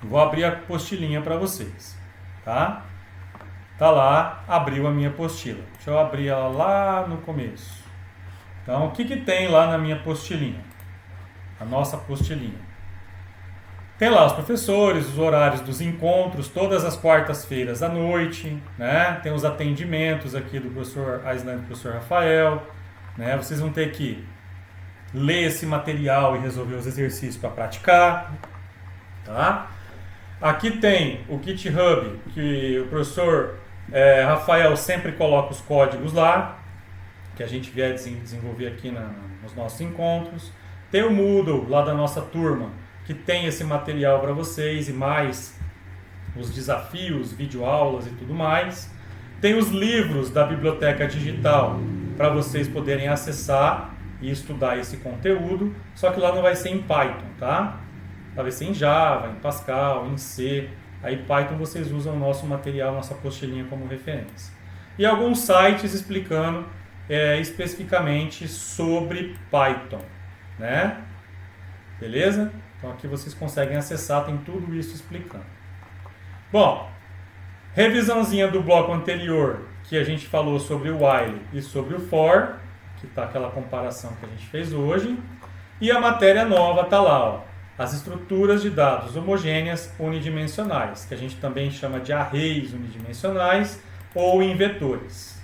Vou abrir a apostilinha para vocês. Tá? Tá lá, abriu a minha apostila. Deixa eu abrir ela lá no começo. Então, o que tem lá na minha apostilinha? A nossa apostilinha. Tem lá os professores, os horários dos encontros, todas as quartas-feiras à noite, né? Tem os atendimentos aqui do professor Aislan e do professor Rafael, né? Vocês vão ter que ler esse material e resolver os exercícios para praticar, tá? Aqui tem o GitHub, que o professor Rafael sempre coloca os códigos lá, que a gente vier desenvolver aqui nos nossos encontros. Tem o Moodle lá da nossa turma, que tem esse material para vocês e mais os desafios, videoaulas e tudo mais. Tem os livros da biblioteca digital para vocês poderem acessar e estudar esse conteúdo, só que lá não vai ser em Python, tá? Vai ser em Java, em Pascal, em C. Aí Python vocês usam o nosso material, nossa apostilinha como referência. E alguns sites explicando especificamente sobre Python, né? Beleza? Então aqui vocês conseguem acessar, tem tudo isso explicando. Bom, revisãozinha do bloco anterior, que a gente falou sobre o while e sobre o for, que está aquela comparação que a gente fez hoje. E a matéria nova está lá, ó, as estruturas de dados homogêneas unidimensionais, que a gente também chama de arrays unidimensionais ou em vetores.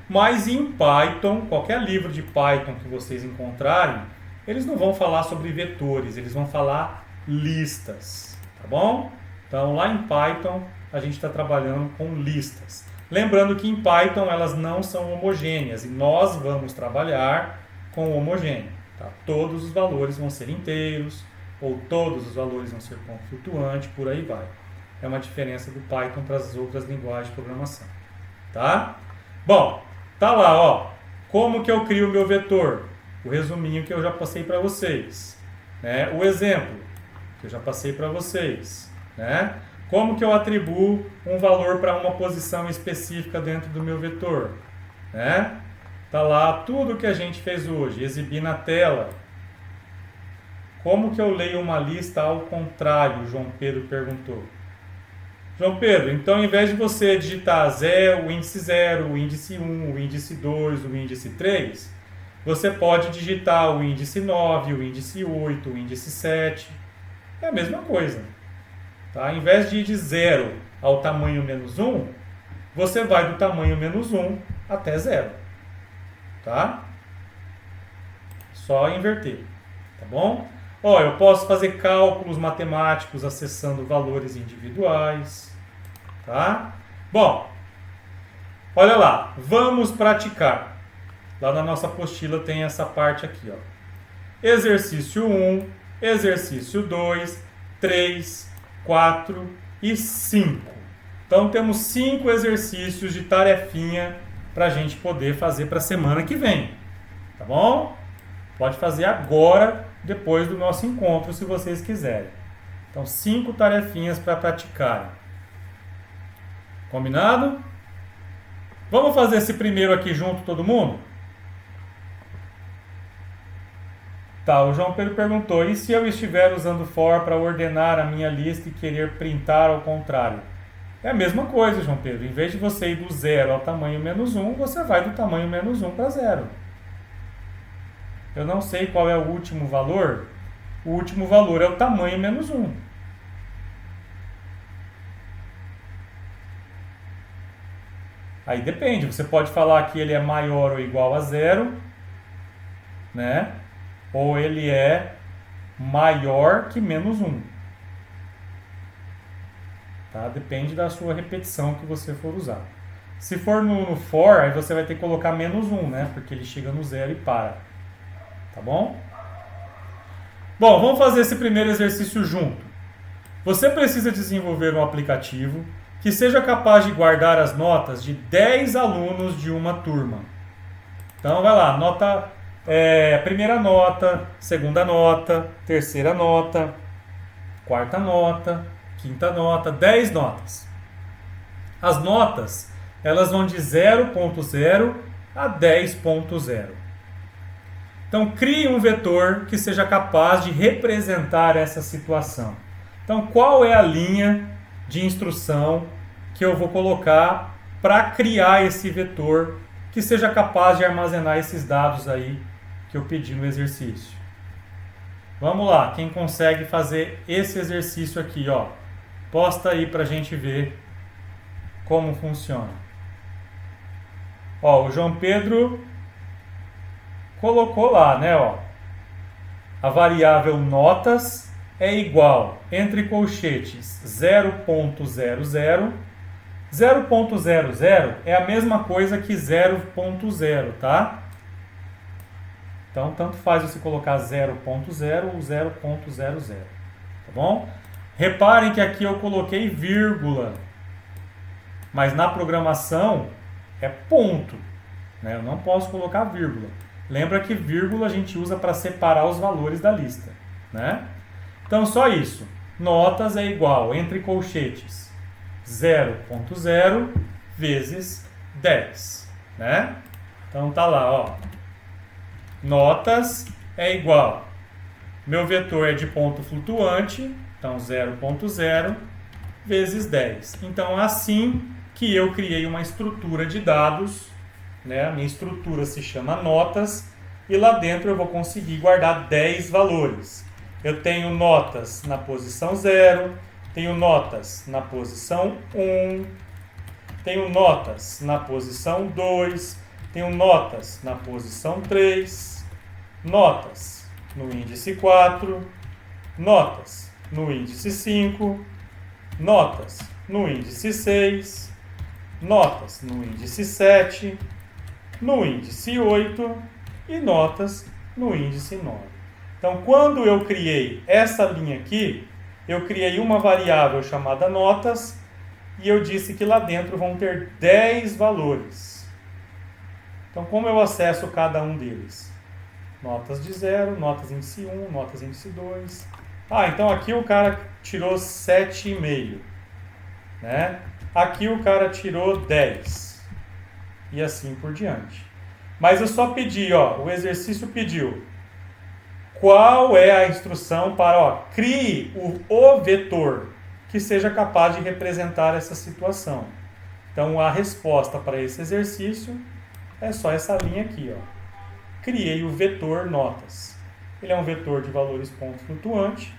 Mas em Python, qualquer livro de Python que vocês encontrarem, eles não vão falar sobre vetores, eles vão falar listas, tá bom? Então lá em Python a gente está trabalhando com listas. Lembrando que em Python elas não são homogêneas e nós vamos trabalhar com homogêneo. Tá? Todos os valores vão ser inteiros ou todos os valores vão ser ponto flutuante, por aí vai. É uma diferença do Python para as outras linguagens de programação. Tá? Bom, tá lá, ó. Como que eu crio o meu vetor? O resuminho que eu já passei para vocês, né? O exemplo que eu já passei para vocês, né? Como que eu atribuo um valor para uma posição específica dentro do meu vetor, né? Tá lá tudo que a gente fez hoje, exibir na tela. Como que eu leio uma lista ao contrário? O João Pedro perguntou. João Pedro, então ao invés de você digitar 0, o índice 0, o índice 1, o índice 2, o índice 3, você pode digitar o índice 9, o índice 8, o índice 7. É a mesma coisa. Tá? Ao invés de ir de 0 ao tamanho menos 1, você vai do tamanho menos 1 até 0. Tá? Só inverter. Tá bom? Ó, eu posso fazer cálculos matemáticos acessando valores individuais. Tá? Bom, olha lá. Vamos praticar. Lá na nossa apostila tem essa parte aqui, ó. Exercício 1, exercício 2, 3, 4 e 5. Então temos 5 exercícios de tarefinha para a gente poder fazer para a semana que vem. Tá bom? Pode fazer agora, depois do nosso encontro, se vocês quiserem. Então 5 tarefinhas para praticarem. Combinado? Vamos fazer esse primeiro aqui junto, todo mundo? Tá, o João Pedro perguntou, e se eu estiver usando for para ordenar a minha lista e querer printar ao contrário? É a mesma coisa, João Pedro. Em vez de você ir do 0 ao tamanho menos 1, você vai do tamanho menos 1 para 0. Eu não sei qual é o último valor. O último valor é o tamanho menos 1. Aí depende, você pode falar que ele é maior ou igual a 0, né? Ou ele é maior que menos 1. Tá? Depende da sua repetição que você for usar. Se for no for, aí você vai ter que colocar menos 1, né? Porque ele chega no 0 e para. Tá bom? Bom, vamos fazer esse primeiro exercício junto. Você precisa desenvolver um aplicativo que seja capaz de guardar as notas de 10 alunos de uma turma. Então vai lá, nota... primeira nota, segunda nota, terceira nota, quarta nota, quinta nota, 10 notas. As notas, elas vão de 0.0 a 10.0. Então, crie um vetor que seja capaz de representar essa situação. Então, qual é a linha de instrução que eu vou colocar para criar esse vetor que seja capaz de armazenar esses dados aí que eu pedi no exercício. Vamos lá, quem consegue fazer esse exercício aqui, ó, posta aí para a gente ver como funciona. Ó, o João Pedro colocou lá, né, ó, a variável notas é igual, entre colchetes, 0.00. 0.00 é a mesma coisa que 0.0, tá? Então, tanto faz você colocar 0.0 ou 0.00, tá bom? Reparem que aqui eu coloquei vírgula, mas na programação é ponto, né? Eu não posso colocar vírgula. Lembra que vírgula a gente usa para separar os valores da lista, né? Então, só isso. Notas é igual, entre colchetes, 0.0 vezes 10, né? Então, tá lá, ó. Notas é igual. Meu vetor é de ponto flutuante, então 0.0 vezes 10. Então, assim que eu criei uma estrutura de dados, né? A minha estrutura se chama notas, e lá dentro eu vou conseguir guardar 10 valores. Eu tenho notas na posição 0, tenho notas na posição 1, tenho notas na posição 2, tenho notas na posição 3, notas no índice 4, notas no índice 5, notas no índice 6, notas no índice 7, no índice 8 e notas no índice 9. Então, quando eu criei essa linha aqui, eu criei uma variável chamada notas e eu disse que lá dentro vão ter 10 valores. Então, como eu acesso cada um deles? Notas de 0, notas índice 1, notas índice 2. Ah, então aqui o cara tirou 7,5, né? Aqui o cara tirou 10. E assim por diante. Mas eu só pedi, ó, o exercício pediu qual é a instrução para, ó, crie o vetor que seja capaz de representar essa situação. Então, a resposta para esse exercício é só essa linha aqui, ó. Criei o vetor notas. Ele é um vetor de valores ponto flutuante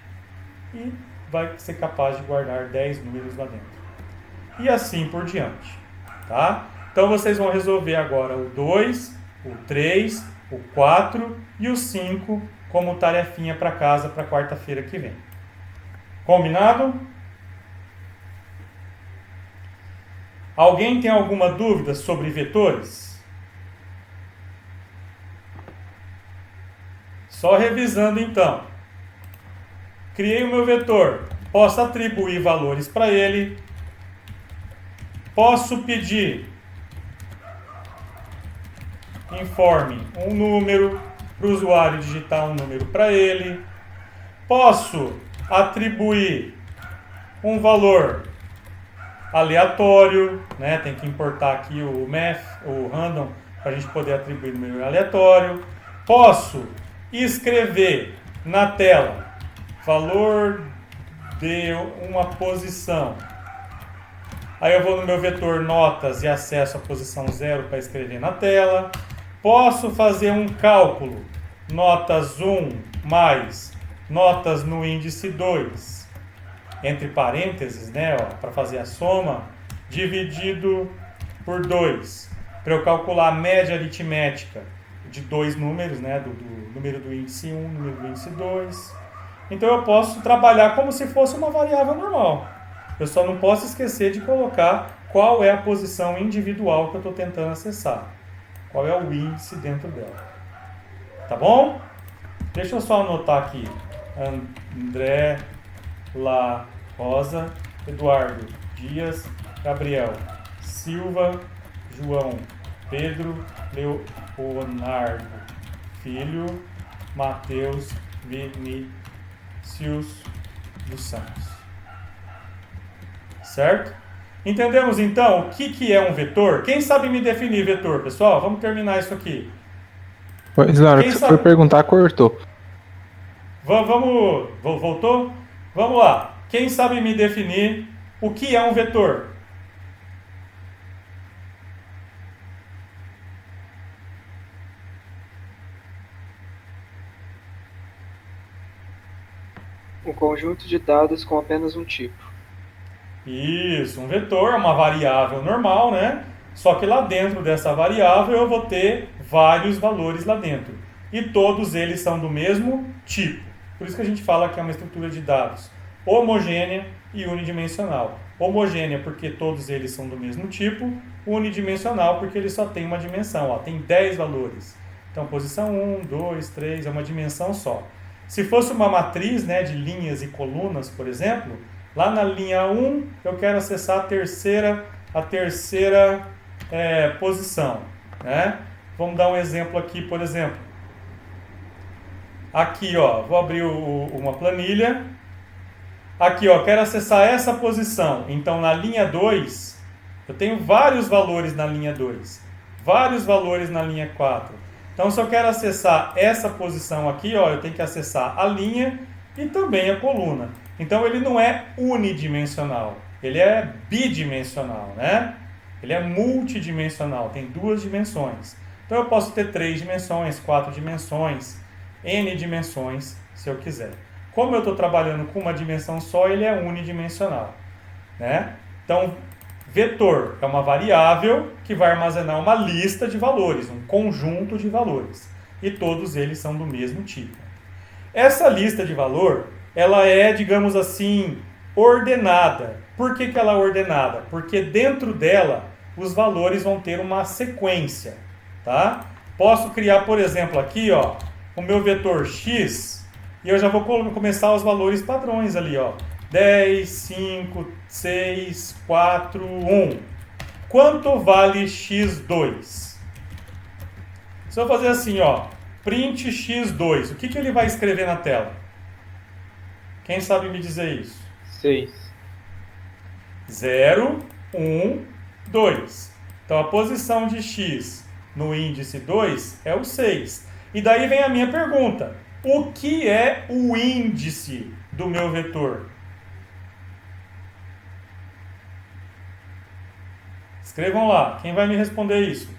e vai ser capaz de guardar 10 números lá dentro. E assim por diante, tá? Então, vocês vão resolver agora o 2, o 3, o 4 e o 5 como tarefinha para casa para quarta-feira que vem. Combinado? Alguém tem alguma dúvida sobre vetores? Só revisando então. Criei o meu vetor. Posso atribuir valores para ele. Posso pedir informe um número para o usuário digitar um número para ele. Posso atribuir um valor aleatório, né? Tem que importar aqui o math, o random, para a gente poder atribuir número aleatório. Posso escrever na tela valor de uma posição. Aí eu vou no meu vetor notas e acesso a posição 0 para escrever na tela. Posso fazer um cálculo, notas 1 mais notas no índice 2, entre parênteses, né, para fazer a soma, dividido por 2, para eu calcular a média aritmética de dois números, né, do número do índice 1, número do índice 2. Então eu posso trabalhar como se fosse uma variável normal. Eu só não posso esquecer de colocar qual é a posição individual que eu estou tentando acessar. Qual é o índice dentro dela. Tá bom? Deixa eu só anotar aqui. André, La Rosa, Eduardo, Dias, Gabriel, Silva, João, Pedro, Leonardo, Filho, Matheus, Vinícius dos Santos. Certo? Entendemos então o que é um vetor? Quem sabe me definir vetor, pessoal? Vamos terminar isso aqui. Pois na hora que você foi perguntar, cortou. Vamos. Voltou? Vamos lá. Quem sabe me definir o que é um vetor? Um conjunto de dados com apenas um tipo. Isso, um vetor é uma variável normal, né? Só que lá dentro dessa variável eu vou ter vários valores lá dentro. E todos eles são do mesmo tipo. Por isso que a gente fala que é uma estrutura de dados homogênea e unidimensional. Homogênea porque todos eles são do mesmo tipo, unidimensional porque ele só tem uma dimensão, ó, tem 10 valores. Então, posição 1, 2, 3, é uma dimensão só. Se fosse uma matriz, né, de linhas e colunas, por exemplo, lá na linha 1 eu quero acessar a terceira posição. Né? Vamos dar um exemplo aqui, por exemplo. Aqui, ó, vou abrir uma planilha. Aqui, ó, quero acessar essa posição. Então, na linha 2, eu tenho vários valores na linha 2. Vários valores na linha 4. Então, se eu quero acessar essa posição aqui, ó, eu tenho que acessar a linha e também a coluna. Então, ele não é unidimensional. Ele é bidimensional, né? Ele é multidimensional, tem 2 dimensões. Então, eu posso ter 3 dimensões, 4 dimensões, N dimensões, se eu quiser. Como eu estou trabalhando com uma dimensão só, ele é unidimensional. Né? Então, vetor é uma variável que vai armazenar uma lista de valores, um conjunto de valores. E todos eles são do mesmo tipo. Essa lista de valor, ela é, digamos assim, ordenada. Por que ela é ordenada? Porque dentro dela, os valores vão ter uma sequência. Tá? Posso criar, por exemplo, aqui, ó, o meu vetor x, e eu já vou começar os valores padrões ali, ó. 10, 5, 6, 4, 1. Quanto vale x2? Se eu fazer assim, ó, print x2, o que ele vai escrever na tela? Quem sabe me dizer isso? 6. 0, 1, 2. Então a posição de x no índice 2 é o 6. E daí vem a minha pergunta. O que é o índice do meu vetor? Escrevam lá, quem vai me responder isso?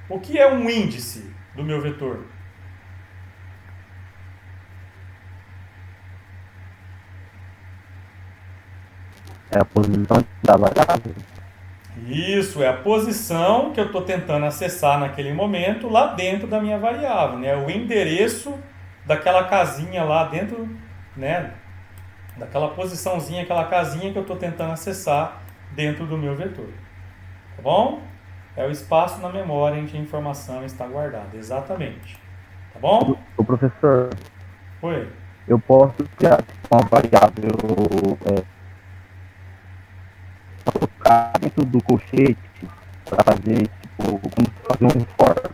O que é um índice do meu vetor? É a posição da variável. Isso, é a posição que eu estou tentando acessar naquele momento lá dentro da minha variável, né? O endereço daquela casinha lá dentro, né? Daquela posiçãozinha, aquela casinha que eu estou tentando acessar dentro do meu vetor. Tá bom? É o espaço na memória em que a informação está guardada, exatamente. Tá bom? O professor, Oi. eu posso criar uma variável colocar dentro do colchete para fazer tipo como se fosse um for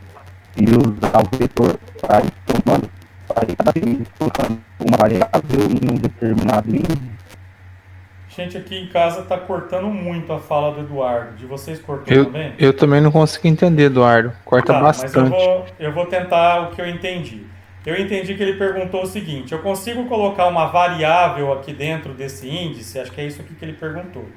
e usar o vetor para ir tomando para cada vez colocando uma variável em um determinado índice. Gente, aqui em casa está cortando muito a fala do Eduardo. De vocês cortou também? Eu também não consigo entender, Eduardo. Corta bastante. Mas eu vou tentar o que eu entendi. Eu entendi que ele perguntou o seguinte: eu consigo colocar uma variável aqui dentro desse índice? Acho que é isso aqui que ele perguntou.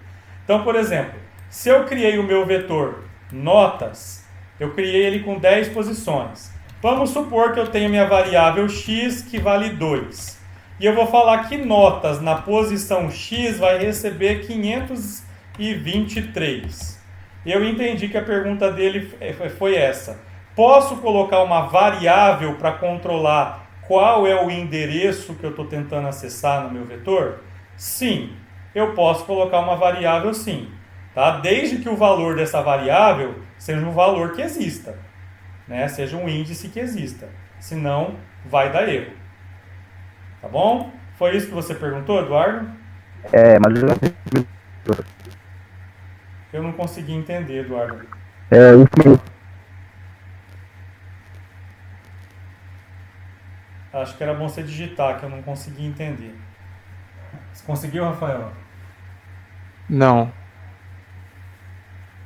Então, por exemplo, se eu criei o meu vetor notas, eu criei ele com 10 posições. Vamos supor que eu tenho minha variável x que vale 2. E eu vou falar que notas na posição x vai receber 523. Eu entendi que a pergunta dele foi essa. Posso colocar uma variável para controlar qual é o endereço que eu estou tentando acessar no meu vetor? Sim, eu posso colocar uma variável sim. Tá? Desde que o valor dessa variável seja um valor que exista. Né? Seja um índice que exista. Senão, vai dar erro. Tá bom? Foi isso que você perguntou, Eduardo? Mas eu não consegui entender, Eduardo. Isso mesmo. Acho que era bom você digitar, que eu não consegui entender. Você conseguiu, Rafael? Não.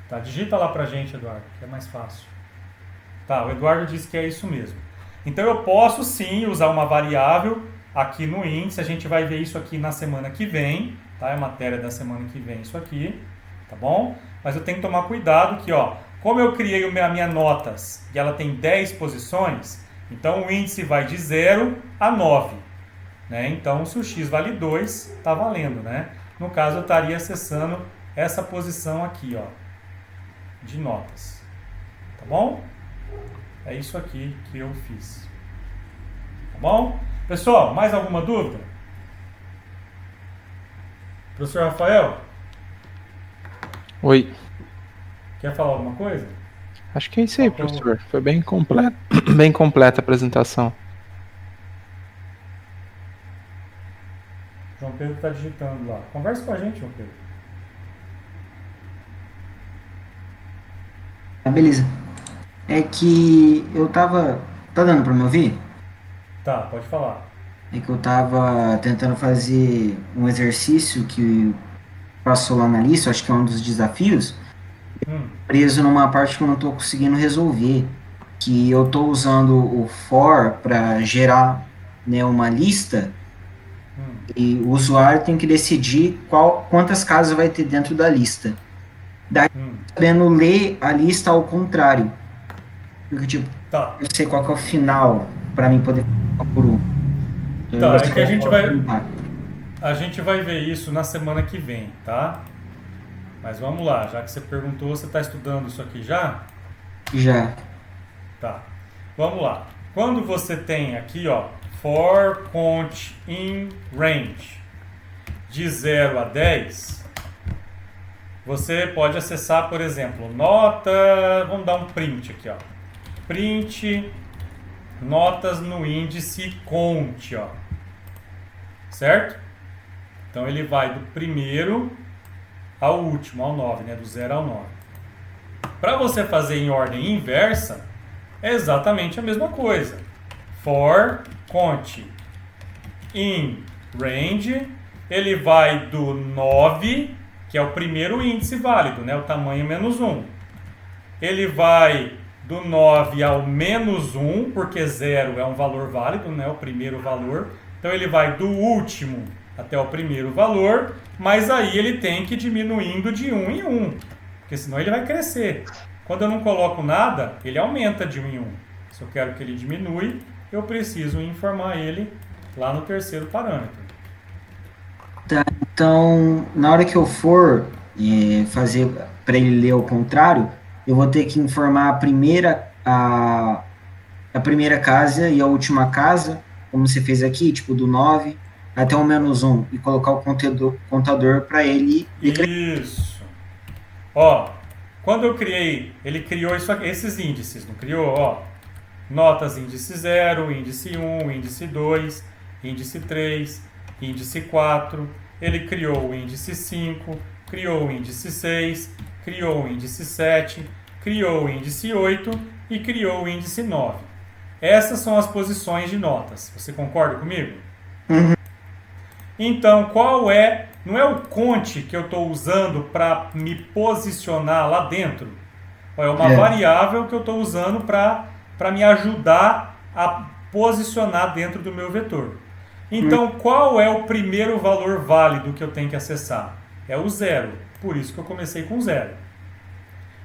Tá, digita lá pra gente, Eduardo, que é mais fácil. Tá, o Eduardo disse que é isso mesmo. Então eu posso sim usar uma variável aqui no índice, a gente vai ver isso aqui na semana que vem, tá? É a matéria da semana que vem isso aqui, tá bom? Mas eu tenho que tomar cuidado que, ó, como eu criei a minha notas e ela tem 10 posições, então o índice vai de 0 a 9. né? Então, se o x vale 2, está valendo, né? No caso, eu estaria acessando essa posição aqui, ó, de notas. Tá bom? É isso aqui que eu fiz. Tá bom? Pessoal, mais alguma dúvida? Professor Rafael, Oi. quer falar alguma coisa? Acho que é isso aí, professor. Foi bem completo. Bem completa a apresentação. João Pedro está digitando lá. Conversa com a gente, João Pedro. Beleza. É que eu tava. Tá dando pra me ouvir? Tá, pode falar. É que eu tava tentando fazer um exercício que passou lá na lista, acho que é um dos desafios, preso numa parte que eu não tô conseguindo resolver. Que eu tô usando o for para gerar, né, uma lista e o usuário tem que decidir quantas casas vai ter dentro da lista. Daí, sabendo ler a lista ao contrário. Porque, tipo, Tá. eu sei qual que é o final para mim poder falar por um. Tá, é que a gente vai ver isso na semana que vem, tá? Mas vamos lá, já que você perguntou, você está estudando isso aqui já? Já. Tá. Vamos lá. Quando você tem aqui, ó, for count in range de 0 a 10, você pode acessar, por exemplo, nota, vamos dar um print aqui, ó. Print notas no índice count, ó. Certo? Então ele vai do primeiro ao último, ao 9, né? Do 0 ao 9. Para você fazer em ordem inversa, é exatamente a mesma coisa. For count in range, ele vai do 9, que é o primeiro índice válido, né? O tamanho menos 1. Ele vai do 9 ao menos 1, porque 0 é um valor válido, né? O primeiro valor. Então ele vai do último até o primeiro valor, mas aí ele tem que ir diminuindo de 1 em 1, porque senão ele vai crescer. Quando eu não coloco nada, ele aumenta de 1 em 1. Se eu quero que ele diminui, eu preciso informar ele lá no terceiro parâmetro. Tá, então, na hora que eu for fazer para ele ler ao contrário, eu vou ter que informar a primeira casa e a última casa, como você fez aqui, tipo do 9 até o menos 1, e colocar o contador para ele... Isso. Ó, quando eu criei, ele criou esses índices, não criou? Ó, notas índice 0, índice 1, índice 2, índice 3, índice 4, ele criou o índice 5, criou o índice 6, criou o índice 7, criou o índice 8 e criou o índice 9. Essas são as posições de notas. Você concorda comigo? Uhum. Então, não é o count que eu estou usando para me posicionar lá dentro? É uma variável que eu estou usando para me ajudar a posicionar dentro do meu vetor. Então, qual é o primeiro valor válido que eu tenho que acessar? É o 0. Por isso que eu comecei com 0.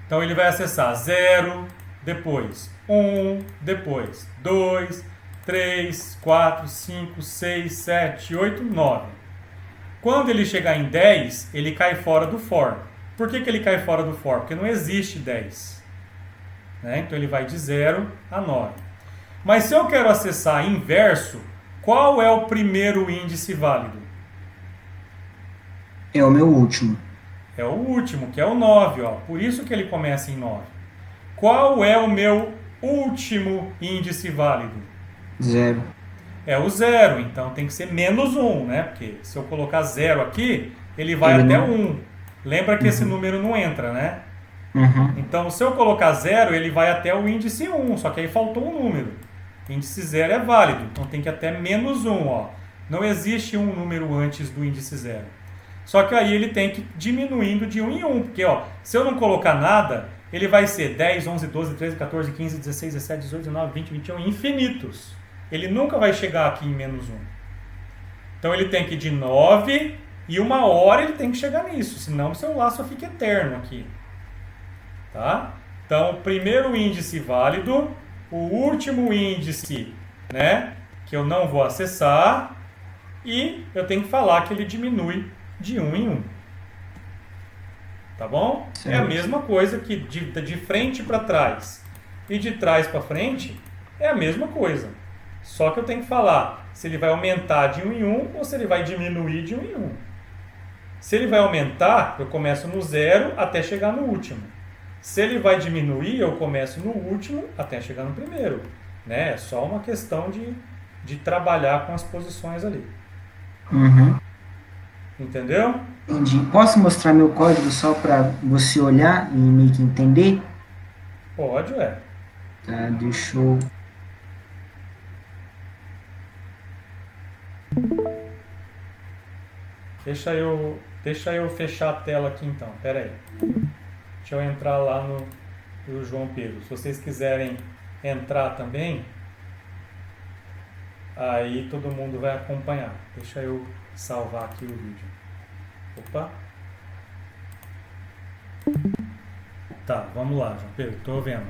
Então, ele vai acessar 0, depois 1, depois 2, 3, 4, 5, 6, 7, 8, 9. Quando ele chegar em 10, ele cai fora do for. Por que ele cai fora do for? Porque não existe 10. Né? Então ele vai de 0 a 9. Mas se eu quero acessar inverso, qual é o primeiro índice válido? É o meu último. É o último, que é o 9. Ó. Por isso que ele começa em 9. Qual é o meu último índice válido? 0. É o 0, então tem que ser menos 1, né? Porque se eu colocar 0 aqui, ele vai até 1. Lembra que esse número não entra, né? Uhum. Então, se eu colocar 0, ele vai até o índice 1, só que aí faltou um número. Índice 0 é válido, então tem que ir até menos 1, ó. Não existe um número antes do índice 0. Só que aí ele tem que ir diminuindo de 1 em 1, porque ó, se eu não colocar nada, ele vai ser 10, 11, 12, 13, 14, 15, 16, 17, 18, 19, 20, 21, infinitos. Ele nunca vai chegar aqui em menos 1. Então ele tem que ir de 9 e uma hora ele tem que chegar nisso, senão o seu laço fica eterno aqui. Tá? Então, o primeiro índice válido, o último índice, né, que eu não vou acessar, E eu tenho que falar que ele diminui de 1 em 1. Tá bom? É a Certo. mesma coisa que de frente para trás e de trás para frente é a mesma coisa. Só que eu tenho que falar se ele vai aumentar de 1 em 1 ou se ele vai diminuir de 1 em 1. Se ele vai aumentar, eu começo no 0 até chegar no último. Se ele vai diminuir, eu começo no último até chegar no primeiro. Né? É só uma questão de trabalhar com as posições ali. Uhum. Entendeu? Entendi. Posso mostrar meu código só para você olhar e meio que entender? Pode, ué. Tá, deixa eu. Deixa eu fechar a tela aqui então. Pera aí. Deixa eu entrar lá no João Pedro. Se vocês quiserem entrar também, aí todo mundo vai acompanhar. Deixa eu salvar aqui o vídeo. Opa. Tá, vamos lá, João Pedro. Tô vendo.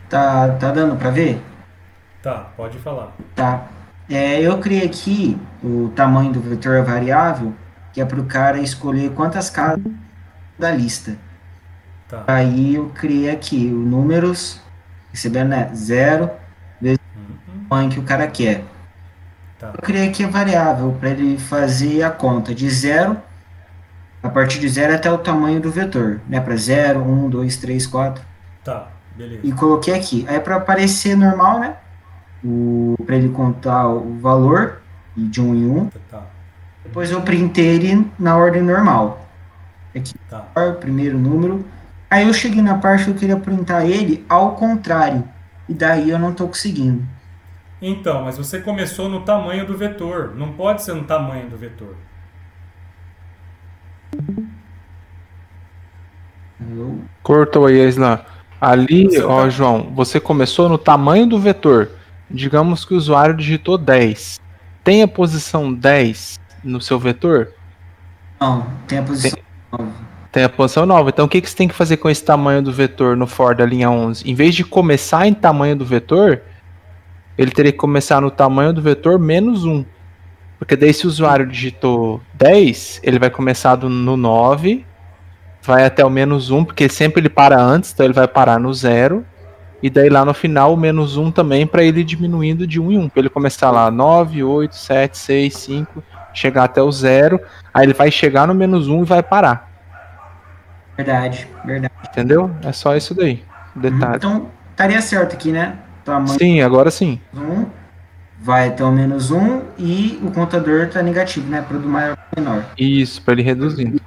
Tá dando para ver? Tá, pode falar. Tá. Eu criei aqui o tamanho do vetor variável, que é para o cara escolher quantas casas da lista. Tá. Aí eu criei aqui o números, recebendo, né, 0 vezes o tamanho que o cara quer. Tá. Eu criei aqui a variável para ele fazer a conta de 0, a partir de 0 até o tamanho do vetor, né, para 0, 1, 2, 3, 4. Tá, beleza. E coloquei aqui. Aí para aparecer normal, né, para ele contar o valor de 1 em 1. Tá. Depois eu printei ele na ordem normal. Aqui, Tá. o primeiro número. Aí eu cheguei na parte que eu queria printar ele ao contrário. E daí eu não estou conseguindo. Então, mas você começou no tamanho do vetor. Não pode ser no tamanho do vetor. Cortou aí, Islam. Ali, Você ó, tá- João, você começou no tamanho do vetor. Digamos que o usuário digitou 10. Tem a posição 10 no seu vetor? Não, tem a posição 9. Tem a posição 9. Então, o que você tem que fazer com esse tamanho do vetor no for da linha 11? Em vez de começar em tamanho do vetor, ele teria que começar no tamanho do vetor menos 1. Porque daí, se o usuário digitou 10, ele vai começar no 9, vai até o menos 1, porque sempre ele para antes, então ele vai parar no 0. E daí lá no final o menos 1 também, para ele ir diminuindo de 1 em 1. Para ele começar lá 9, 8, 7, 6, 5, chegar até o 0. Aí ele vai chegar no menos 1 e vai parar. Verdade. Entendeu? É só isso daí. Detalhe. Então, estaria certo aqui, né? Tamanho Sim, agora sim. 1 vai até o menos 1 e o contador está negativo, né? Para o do maior para o menor. Isso, para ele reduzindo.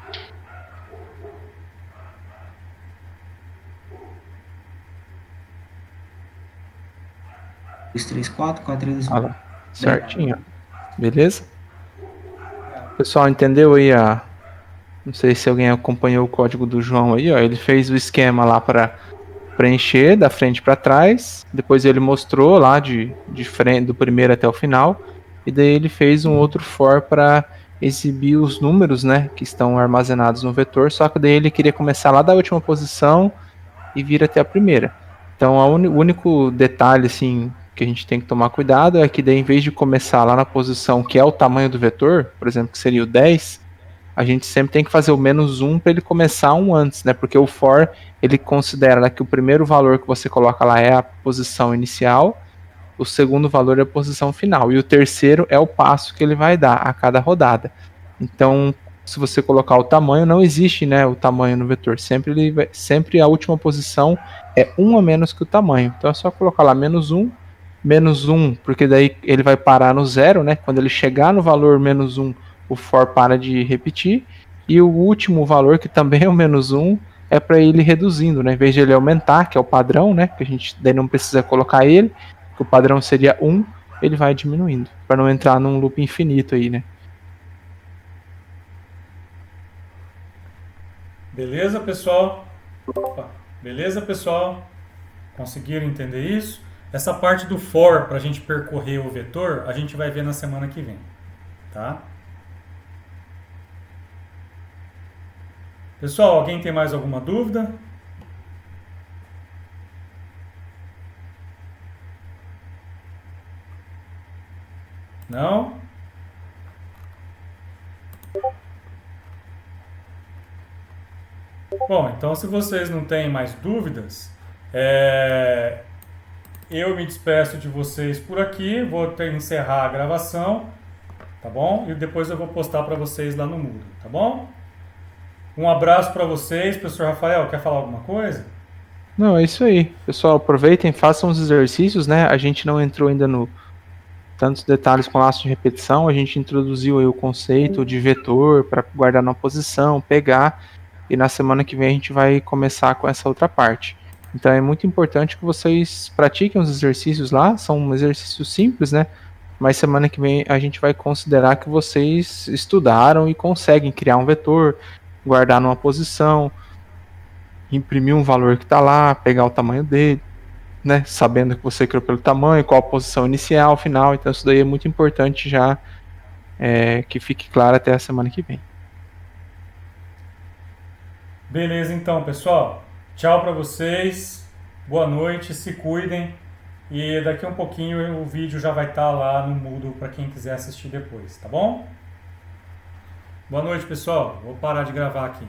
2, 3, 4, 4, 3, 1. Olha lá. Certinho. Beleza? Pessoal, entendeu aí a... Não sei se alguém acompanhou o código do João aí, ó. Ele fez o esquema lá para preencher da frente para trás. Depois ele mostrou lá de frente, do primeiro até o final. E daí ele fez um outro for para exibir os números, né, que estão armazenados no vetor. Só que daí ele queria começar lá da última posição e vir até a primeira. Então, o único detalhe assim que a gente tem que tomar cuidado é que daí, em vez de começar lá na posição que é o tamanho do vetor, por exemplo, que seria o 10, a gente sempre tem que fazer o menos 1 para ele começar um antes, né? Porque o for, ele considera que o primeiro valor que você coloca lá é a posição inicial, o segundo valor é a posição final, e o terceiro é o passo que ele vai dar a cada rodada. Então, se você colocar o tamanho, não existe, né, o tamanho no vetor. Sempre a última posição é 1 a menos que o tamanho. Então é só colocar lá menos 1, porque daí ele vai parar no 0, né? Quando ele chegar no valor menos 1, o for para de repetir. E o último valor, que também é o menos 1, é para ele reduzindo, né? Em vez de ele aumentar, que é o padrão, né? Que a gente daí não precisa colocar ele, que o padrão seria 1, ele vai diminuindo, para não entrar num loop infinito aí, né? Beleza, pessoal? Opa. Beleza, pessoal? Conseguiram entender isso? Essa parte do for, para a gente percorrer o vetor, a gente vai ver na semana que vem. Tá? Pessoal, alguém tem mais alguma dúvida? Não? Bom, então se vocês não têm mais dúvidas, eu me despeço de vocês por aqui, vou encerrar a gravação, tá bom? E depois eu vou postar para vocês lá no Moodle, tá bom? Um abraço para vocês. Professor Rafael, quer falar alguma coisa? Não, é isso aí. Pessoal, aproveitem, façam os exercícios, né? A gente não entrou ainda no tantos detalhes com laço de repetição, a gente introduziu aí o conceito de vetor para guardar na posição, pegar, e na semana que vem a gente vai começar com essa outra parte. Então é muito importante que vocês pratiquem os exercícios lá, são exercícios simples, né? Mas semana que vem a gente vai considerar que vocês estudaram e conseguem criar um vetor, guardar numa posição, imprimir um valor que está lá, pegar o tamanho dele, né? Sabendo que você criou pelo tamanho, qual a posição inicial, final. Então isso daí é muito importante já que fique claro até a semana que vem. Beleza, então, pessoal. Tchau para vocês. Boa noite, se cuidem. E daqui a um pouquinho o vídeo já vai estar lá no Moodle para quem quiser assistir depois, tá bom? Boa noite, pessoal. Vou parar de gravar aqui.